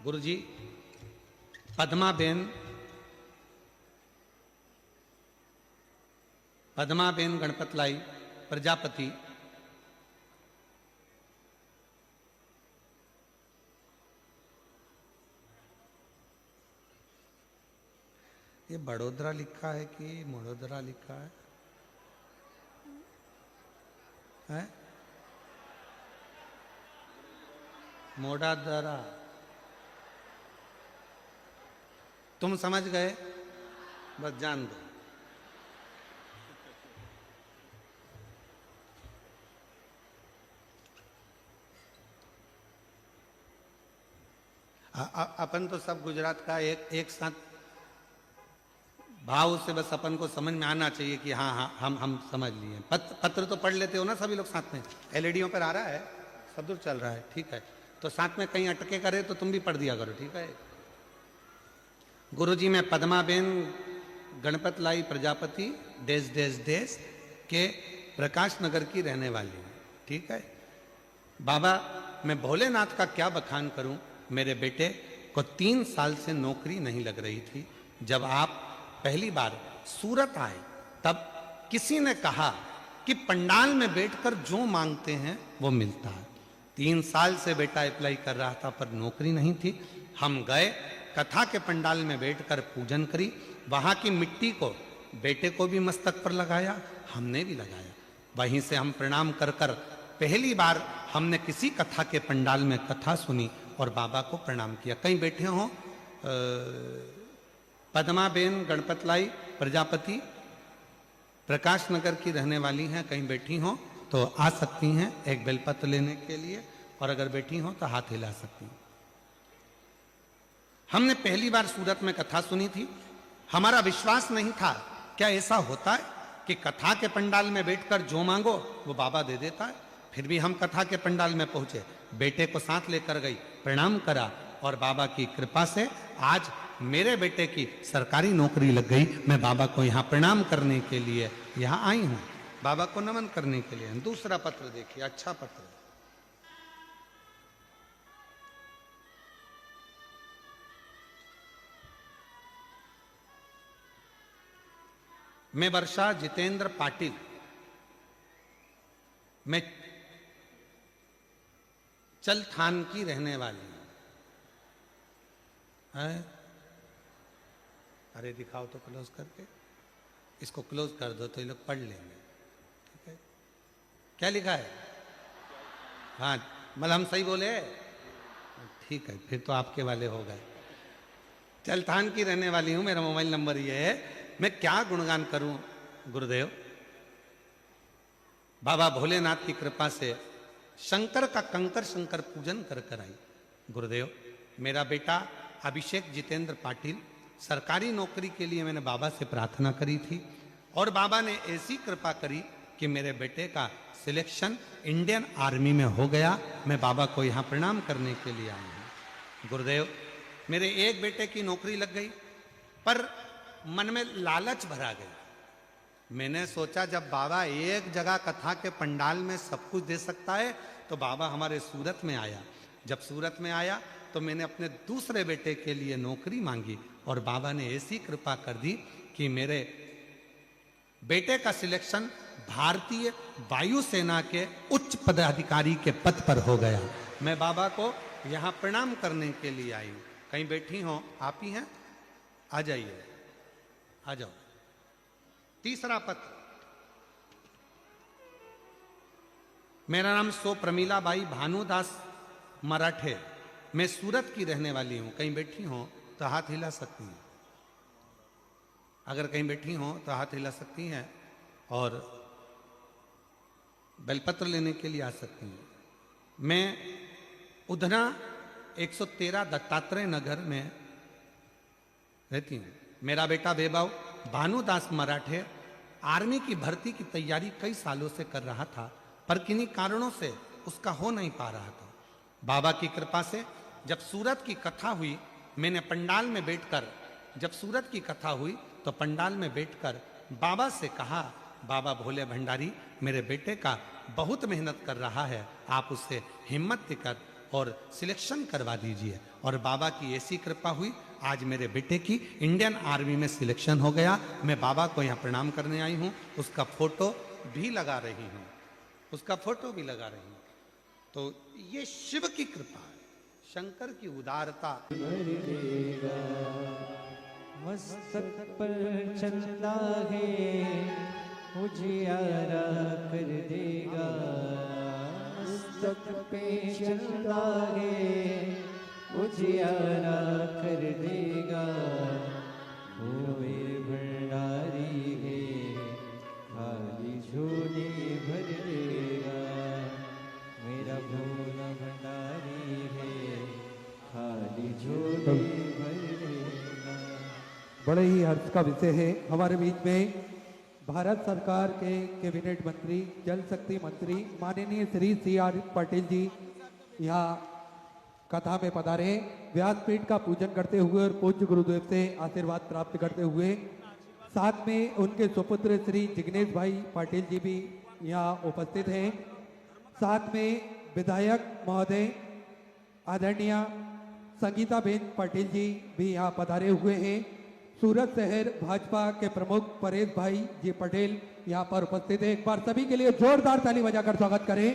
गुरुजी, पद्माबेन गणपतलाई प्रजापति ये बड़ोदरा लिखा है कि मड़ोदरा लिखा है? मोडादरा। तुम समझ गए, बस जान दो। अपन तो सब गुजरात का एक साथ भाव से बस अपन को समझ में आना चाहिए कि हाँ हाँ हम समझ लिए। पत्र तो पढ़ लेते हो ना सभी लोग साथ में, एलईडीओं पर आ रहा है, सब दूर चल रहा है, ठीक है। तो साथ में कहीं अटके करे तो तुम भी पढ़ दिया करो, ठीक है। गुरुजी मैं पद्माबेन गणपत लाई प्रजापति देश देश देश के प्रकाश नगर की रहने वाली हूँ, ठीक है। बाबा मैं भोलेनाथ का क्या बखान करूं, मेरे बेटे को 3 साल से नौकरी नहीं लग रही थी। जब आप पहली बार सूरत आए तब किसी ने कहा कि पंडाल में बैठकर जो मांगते हैं वो मिलता है। 3 साल से बेटा अप्लाई कर रहा था पर नौकरी नहीं थी। हम गए, कथा के पंडाल में बैठकर पूजन करी, वहां की मिट्टी को बेटे को भी मस्तक पर लगाया, हमने भी लगाया। वहीं से हम प्रणाम कर कर पहली बार हमने किसी कथा के पंडाल में कथा सुनी और बाबा को प्रणाम किया। कहीं बैठे हो पद्माबेन गणपतलाई प्रजापति प्रकाश नगर की रहने वाली हैं, कहीं बैठी हो तो आ सकती हैं एक बेलपत्र लेने के लिए, और अगर बैठी हो तो हाथ हिला सकती हैं। हमने पहली बार सूरत में कथा सुनी थी, हमारा विश्वास नहीं था क्या ऐसा होता है कि कथा के पंडाल में बैठकर जो मांगो वो बाबा दे देता है। फिर भी हम कथा के पंडाल में पहुंचे, बेटे को साथ लेकर गई, प्रणाम करा और बाबा की कृपा से आज मेरे बेटे की सरकारी नौकरी लग गई। मैं बाबा को यहाँ प्रणाम करने के लिए यहाँ आई हूँ, बाबा को नमन करने के लिए। दूसरा पत्र देखिए, अच्छा पत्र। मैं वर्षा जितेंद्र पाटिल, मैं चलथान की रहने वाली हूं। अरे दिखाओ तो क्लोज करके, इसको क्लोज कर दो तो ये लोग पढ़ लेंगे, ठीक है। क्या लिखा है? हाँ मतलब हम सही बोले, ठीक है, फिर तो आपके वाले हो गए। चलथान की रहने वाली हूं, मेरा मोबाइल नंबर ये है। मैं क्या गुणगान करूं गुरुदेव। बाबा भोलेनाथ की कृपा से शंकर का कंकर शंकर पूजन कर कर आई। गुरुदेव मेरा बेटा अभिषेक जितेंद्र पाटिल, सरकारी नौकरी के लिए मैंने बाबा से प्रार्थना करी थी और बाबा ने ऐसी कृपा करी कि मेरे बेटे का सिलेक्शन इंडियन आर्मी में हो गया। मैं बाबा को यहाँ प्रणाम करने के लिए आई हूँ। गुरुदेव मेरे एक बेटे की नौकरी लग गई पर मन में लालच भरा गया। मैंने सोचा जब बाबा एक जगह कथा के पंडाल में सब कुछ दे सकता है तो बाबा हमारे सूरत में आया। जब सूरत में आया तो मैंने अपने दूसरे बेटे के लिए नौकरी मांगी और बाबा ने ऐसी कृपा कर दी कि मेरे बेटे का सिलेक्शन भारतीय वायुसेना के उच्च पदाधिकारी के पद पर हो गया। मैं बाबा को यहाँ प्रणाम करने के लिए आई हूँ। कहीं बैठी हो आप ही हैं, आ जाइए, आ जाओ। तीसरा पत्र। मेरा नाम सो प्रमीला बाई भानुदास मराठे, मैं सूरत की रहने वाली हूं। कहीं बैठी हो तो हाथ हिला सकती हैं, अगर कहीं बैठी हो तो हाथ हिला सकती हैं और बेलपत्र लेने के लिए आ सकती हैं। मैं उधना 113 दत्तात्रेय नगर में रहती हूँ। मेरा बेटा वैभव भानुदास मराठे आर्मी की भर्ती की तैयारी कई सालों से कर रहा था पर किन्हीं कारणों से उसका हो नहीं पा रहा था। बाबा की कृपा से जब सूरत की कथा हुई, मैंने पंडाल में बैठकर, जब सूरत की कथा हुई तो पंडाल में बैठकर बाबा से कहा, बाबा भोले भंडारी मेरे बेटे का बहुत मेहनत कर रहा है, आप उससे हिम्मत देकर और सिलेक्शन करवा दीजिए। और बाबा की ऐसी कृपा हुई, आज मेरे बेटे की इंडियन आर्मी में सिलेक्शन हो गया। मैं बाबा को यहाँ प्रणाम करने आई हूँ, उसका फोटो भी लगा रही हूँ, उसका फोटो भी लगा रही हूँ। तो ये शिव की कृपा है, शंकर की उदारता। मस्तक पर चलता है उजियारा कर देगा, मस्तक पे चलता है उजियारा कर देगा। भोले भंडारी है खाली झोली भर देगा, मेरा भोला भंडारी है खाली झोली भर देगा। बड़े ही हर्ष का विषय है। हमारे बीच में भारत सरकार के कैबिनेट मंत्री, जल शक्ति मंत्री माननीय श्री CR पाटिल जी यहाँ कथा में पधारे हैं। व्यासपीठ का पूजन करते हुए और पूज्य गुरुदेव से आशीर्वाद प्राप्त करते हुए, साथ में उनके सुपुत्र श्री जिग्नेश भाई पाटिल जी भी यहाँ उपस्थित हैं। साथ में विधायक महोदय आदरणीय संगीता बेन पाटिल जी भी यहाँ पधारे हुए हैं। सूरत शहर भाजपा के प्रमुख परेश भाई जी पटेल यहाँ पर उपस्थित है। एक बार सभी के लिए जोरदार ताली बजाकर स्वागत करें।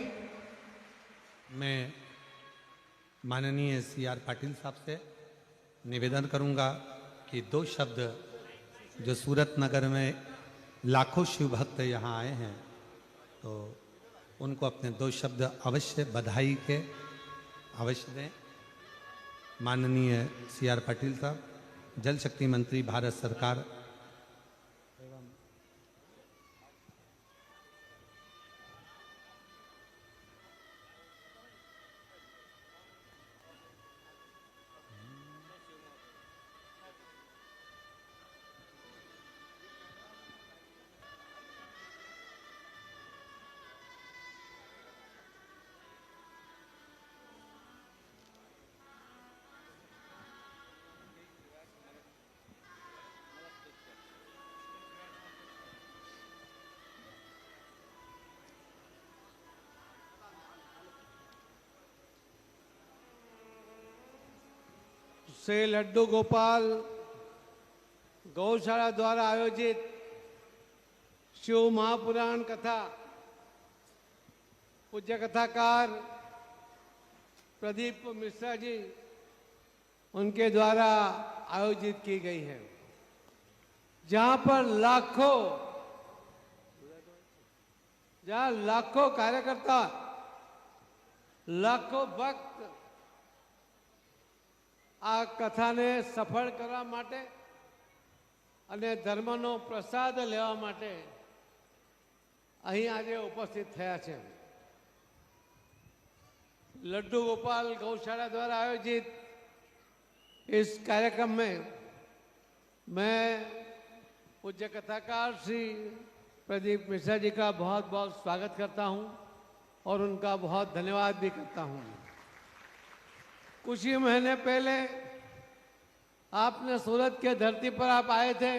मैं माननीय CR पाटिल साहब से निवेदन करूंगा कि दो शब्द, जो सूरत नगर में लाखों शिव भक्त यहाँ आए हैं, तो उनको अपने दो शब्द अवश्य बधाई के अवश्य दें। माननीय CR पाटिल साहब, जल शक्ति मंत्री भारत सरकार। श्री लड्डू गोपाल गौशाला द्वारा आयोजित शिव महापुराण कथा पूज्य कथाकार प्रदीप मिश्रा जी उनके द्वारा आयोजित की गई है, जहां पर लाखों कार्यकर्ता, लाखों भक्त આ કથાને સફળ કરવા માટે અને ધર્મનો પ્રસાદ લેવા માટે અહીં આજે ઉપસ્થિત થયા છે। लड्डू गोपाल गौशाला द्वारा आयोजित इस कार्यक्रम में मैं पूज्य कथाकार श्री प्रदीप मिश्रा जी का बहुत बहुत स्वागत करता हूं और उनका बहुत धन्यवाद भी करता हूं। कुछ ही महीने पहले आपने सूरत के धरती पर आप आए थे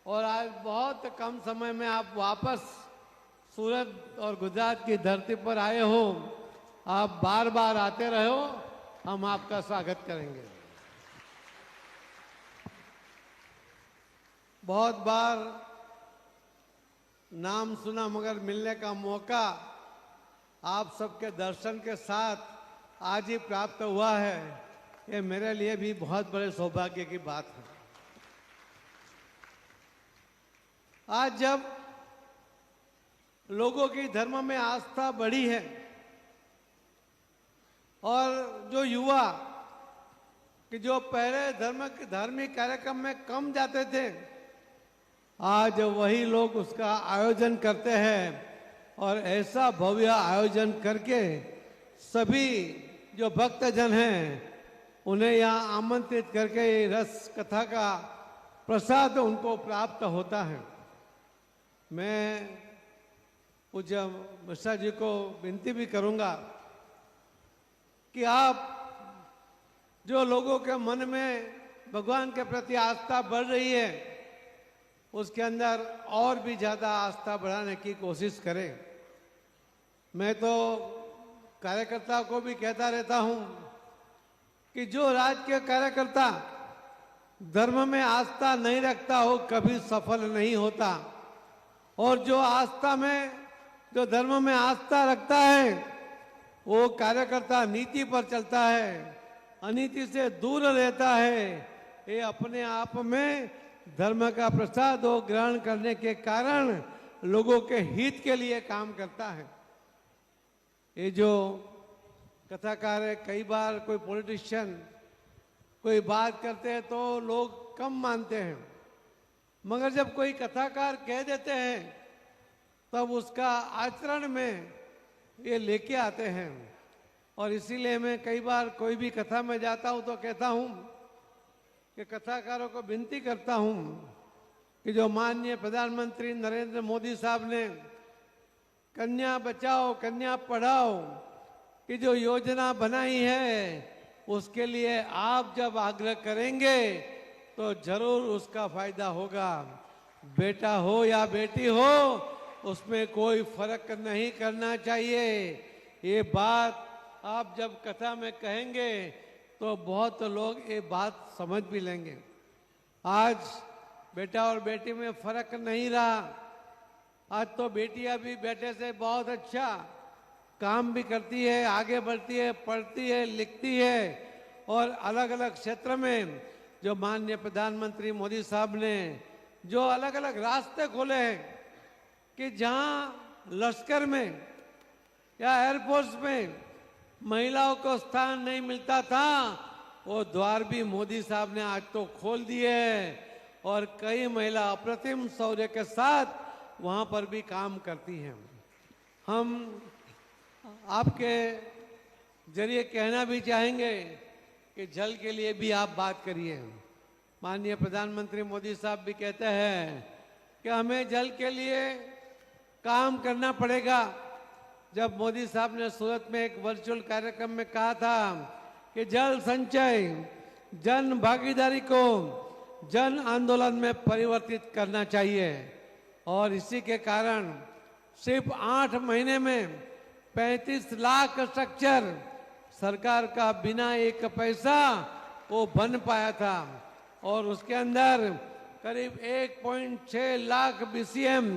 और आज बहुत कम समय में आप वापस सूरत और गुजरात की धरती पर आए हो। आप बार बार आते रहो, हम आपका स्वागत करेंगे। बहुत बार नाम सुना मगर मिलने का मौका आप सबके दर्शन के साथ आज ही प्राप्त हुआ है। ये मेरे लिए भी बहुत बड़े सौभाग्य की बात है। आज जब लोगों की धर्म में आस्था बढ़ी है और जो युवा कि जो पहले धार्मिक कार्यक्रम में कम जाते थे, आज वही लोग उसका आयोजन करते हैं और ऐसा भव्य आयोजन करके सभी जो भक्तजन हैं उन्हें यहाँ आमंत्रित करके रस कथा का प्रसाद उनको प्राप्त होता है। मैं पूज्य मिश्रा जी को विनती भी करूंगा कि आप जो लोगों के मन में भगवान के प्रति आस्था बढ़ रही है, उसके अंदर और भी ज़्यादा आस्था बढ़ाने की कोशिश करें। मैं तो कार्यकर्ता को भी कहता रहता हूं कि जो राजकीय कार्यकर्ता धर्म में आस्था नहीं रखता हो कभी सफल नहीं होता, और जो आस्था में, जो धर्म में आस्था रखता है वो कार्यकर्ता नीति पर चलता है, अनीति से दूर रहता है। ये अपने आप में धर्म का प्रसाद वो ग्रहण करने के कारण लोगों के हित के लिए काम करता है। ये जो कथाकार है, कई बार कोई पॉलिटिशियन कोई बात करते हैं तो लोग कम मानते हैं, मगर जब कोई कथाकार कह देते हैं तब उसका आचरण में ये लेके आते हैं। और इसीलिए मैं कई बार कोई भी कथा में जाता हूँ तो कहता हूँ कि कथाकारों को विनती करता हूं कि जो माननीय प्रधानमंत्री नरेंद्र मोदी साहब ने कन्या बचाओ कन्या पढ़ाओ की जो योजना बनाई है, उसके लिए आप जब आग्रह करेंगे तो जरूर उसका फायदा होगा। बेटा हो या बेटी हो, उसमें कोई फर्क नहीं करना चाहिए। ये बात आप जब कथा में कहेंगे तो बहुत लोग ये बात समझ भी लेंगे। आज बेटा और बेटी में फर्क नहीं रहा। आज तो बेटियां भी बेटे से बहुत अच्छा काम भी करती है, आगे बढ़ती है, पढ़ती है, लिखती है और अलग अलग क्षेत्र में जो माननीय प्रधानमंत्री मोदी साहब ने जो अलग अलग रास्ते खोले हैं कि जहां लश्कर में या एयरफोर्स में महिलाओं को स्थान नहीं मिलता था, वो द्वार भी मोदी साहब ने आज तो खोल दिए हैं और कई महिला अप्रतिम शौर्य के साथ वहां पर भी काम करती हैं। हम आपके जरिए कहना भी चाहेंगे कि जल के लिए भी आप बात करिए। माननीय प्रधानमंत्री मोदी साहब भी कहते हैं कि हमें जल के लिए काम करना पड़ेगा। जब मोदी साहब ने सूरत में एक वर्चुअल कार्यक्रम में कहा था कि जल संचय जन भागीदारी को जन आंदोलन में परिवर्तित करना चाहिए और इसी के कारण सिर्फ 8 महीने में 35 लाख स्ट्रक्चर सरकार का बिना एक पैसा वो बन पाया था और उसके अंदर करीब 1.6 लाख BCM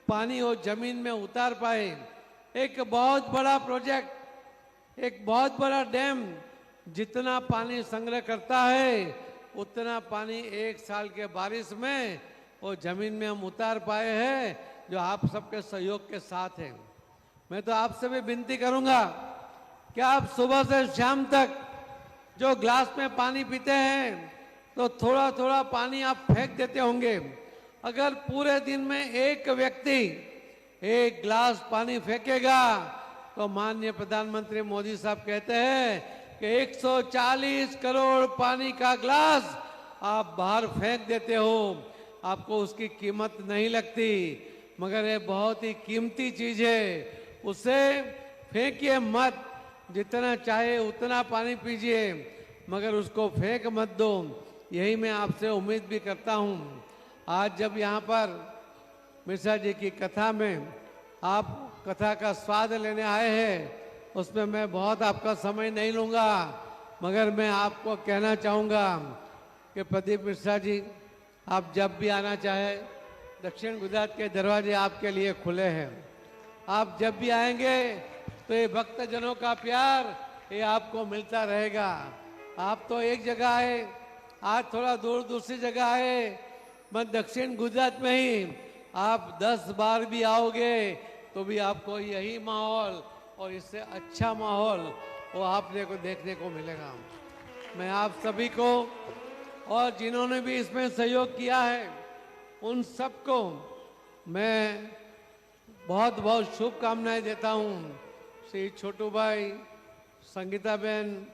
पानी वो जमीन में उतार पाए। एक बहुत बड़ा प्रोजेक्ट, एक बहुत बड़ा डैम जितना पानी संग्रह करता है उतना पानी एक साल के बारिश में वो जमीन में हम उतार पाए हैं, जो आप सबके सहयोग के साथ है। मैं तो आपसे भी विनती करूंगा कि आप सुबह से शाम तक जो ग्लास में पानी पीते हैं तो थोड़ा थोड़ा पानी आप फेंक देते होंगे। अगर पूरे दिन में एक व्यक्ति 1 गिलास पानी फेंकेगा तो माननीय प्रधानमंत्री मोदी साहब कहते हैं कि 140 करोड़ पानी का ग्लास आप बाहर फेंक देते हो। आपको उसकी कीमत नहीं लगती, मगर ये बहुत ही कीमती चीज है। उसे फेंकिए मत, जितना चाहे उतना पानी पीजिए, मगर उसको फेंक मत दो। यही मैं आपसे उम्मीद भी करता हूँ। आज जब यहाँ पर मिश्रा जी की कथा में आप कथा का स्वाद लेने आए हैं, उसमें मैं बहुत आपका समय नहीं लूँगा, मगर मैं आपको कहना चाहूँगा कि प्रदीप मिश्रा जी, आप जब भी आना चाहे, दक्षिण गुजरात के दरवाजे आपके लिए खुले हैं। आप जब भी आएंगे तो ये भक्तजनों का प्यार ये आपको मिलता रहेगा। आप तो एक जगह आए, आज थोड़ा दूर दूसरी जगह आए, मैं दक्षिण गुजरात में ही आप 10 बार भी आओगे तो भी आपको यही माहौल और इससे अच्छा माहौल वो आपने को देखने को मिलेगा। मैं आप सभी को और जिन्होंने भी इसमें सहयोग किया है उन सबको मैं बहुत बहुत शुभकामनाएं देता हूँ। श्री छोटू भाई, संगीता बहन,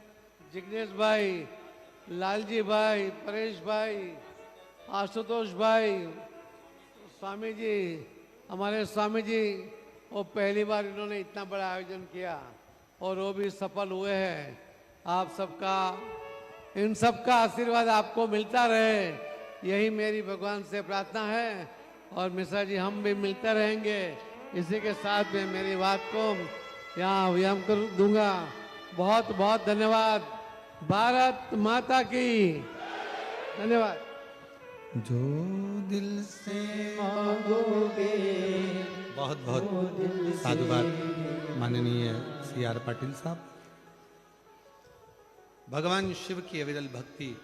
जिग्नेश भाई, लालजी भाई, परेश भाई, आशुतोष भाई, स्वामी जी, हमारे स्वामी जी, वो पहली बार इन्होंने इतना बड़ा आयोजन किया और वो भी सफल हुए हैं। आप सबका, इन सबका आशीर्वाद आपको मिलता रहे, यही मेरी भगवान से प्रार्थना है। और मिश्रा जी, हम भी मिलते रहेंगे। इसी के साथ में मेरी बात को यहाँ विराम कर दूंगा। बहुत बहुत धन्यवाद। भारत माता की धन्यवाद। जो दिल से मांगोगे बहुत बहुत साधुवाद माननीय CR पाटिल साहब। भगवान शिव की अविरल भक्ति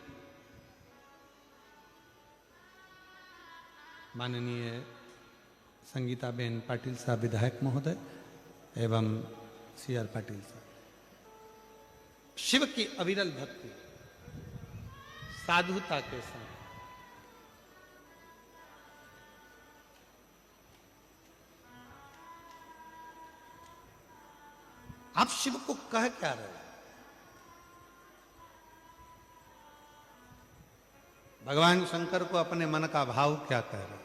माननीय संगीता बेन पाटिल साहब विधायक महोदय एवं CR पाटिल साहब। शिव की अविरल भक्ति साधुता के साथ आप शिव को कह क्या रहे हैं? भगवान शंकर को अपने मन का भाव क्या कह रहे?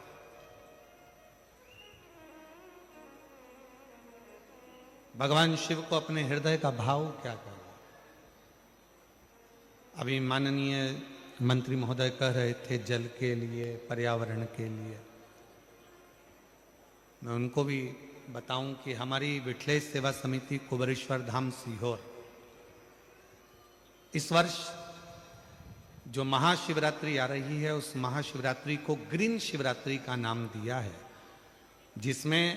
भगवान शिव को अपने हृदय का भाव क्या कह रहे? अभी माननीय मंत्री महोदय कह रहे थे जल के लिए, पर्यावरण के लिए। मैं उनको भी बताऊं कि हमारी विठलेश सेवा समिति कुबेरेश्वर धाम सीहोर इस वर्ष जो महाशिवरात्रि आ रही है, उस महाशिवरात्रि को ग्रीन शिवरात्रि का नाम दिया है, जिसमें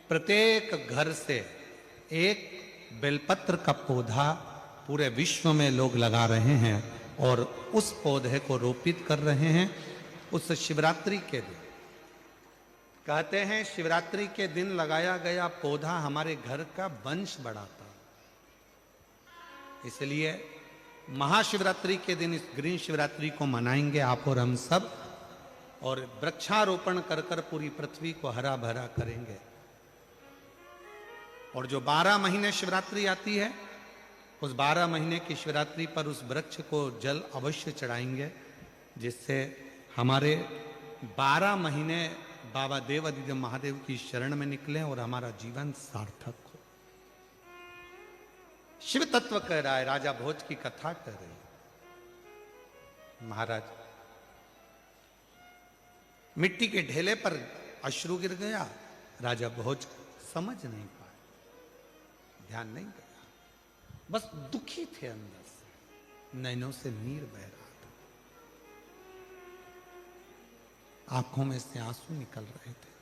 प्रत्येक घर से एक बेलपत्र का पौधा पूरे विश्व में लोग लगा रहे हैं और उस पौधे को रोपित कर रहे हैं उस शिवरात्रि के दिन। कहते हैं शिवरात्रि के दिन लगाया गया पौधा हमारे घर का वंश बढ़ाता है। इसलिए महाशिवरात्रि के दिन इस ग्रीन शिवरात्रि को मनाएंगे आप और हम सब, और वृक्षारोपण कर कर पूरी पृथ्वी को हरा भरा करेंगे। और जो 12 महीने शिवरात्रि आती है, उस 12 महीने की शिवरात्रि पर उस वृक्ष को जल अवश्य चढ़ाएंगे, जिससे हमारे 12 महीने बाबा देव अधिदेव महादेव की शरण में निकले और हमारा जीवन सार्थक हो। शिव तत्व कह रहा है, राजा भोज की कथा कह रही है। महाराज मिट्टी के ढेले पर अश्रु गिर गया, राजा भोज समझ नहीं पाए, ध्यान नहीं गया, बस दुखी थे अंदर से, नैनों से नीर बह रहा था, आंखों में से आंसू निकल रहे थे।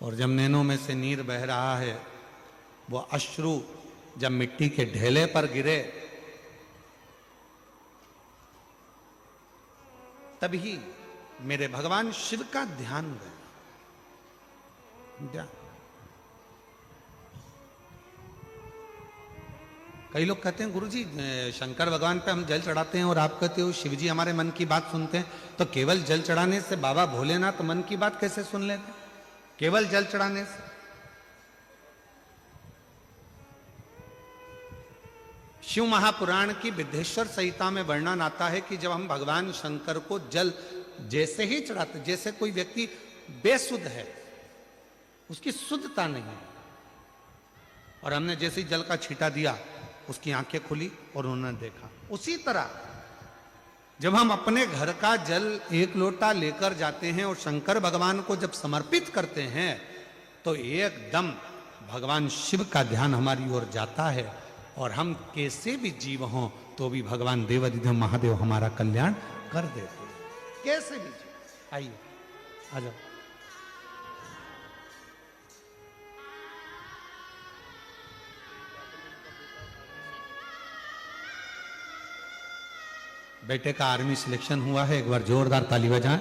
और जब नैनों में से नीर बह रहा है, वो अश्रु जब मिट्टी के ढेले पर गिरे, तभी मेरे भगवान शिव का ध्यान गया। कई लोग कहते हैं गुरुजी शंकर भगवान पे हम जल चढ़ाते हैं और आप कहते हो शिव जी हमारे मन की बात सुनते हैं, तो केवल जल चढ़ाने से बाबा भोलेनाथ मन की बात कैसे सुन लेते? केवल जल चढ़ाने से? शिव महापुराण की विद्धेश्वर संहिता में वर्णन आता है कि जब हम भगवान शंकर को जल जैसे ही चढ़ाते, जैसे कोई व्यक्ति बेसुध है, उसकी शुद्धता नहीं है, और हमने जैसे ही जल का छींटा दिया, उसकी आंखें खुली और उन्होंने देखा। उसी तरह जब हम अपने घर का जल एक लोटा लेकर जाते हैं और शंकर भगवान को जब समर्पित करते हैं, तो एकदम भगवान शिव का ध्यान हमारी ओर जाता है, और हम कैसे भी जीव हों तो भी भगवान देवाधिदेव महादेव हमारा कल्याण कर देते हैं, कैसे भी जीव। आइए आ जाओ। बेटे का आर्मी सिलेक्शन हुआ है, एक बार जोरदार ताली बजाएं।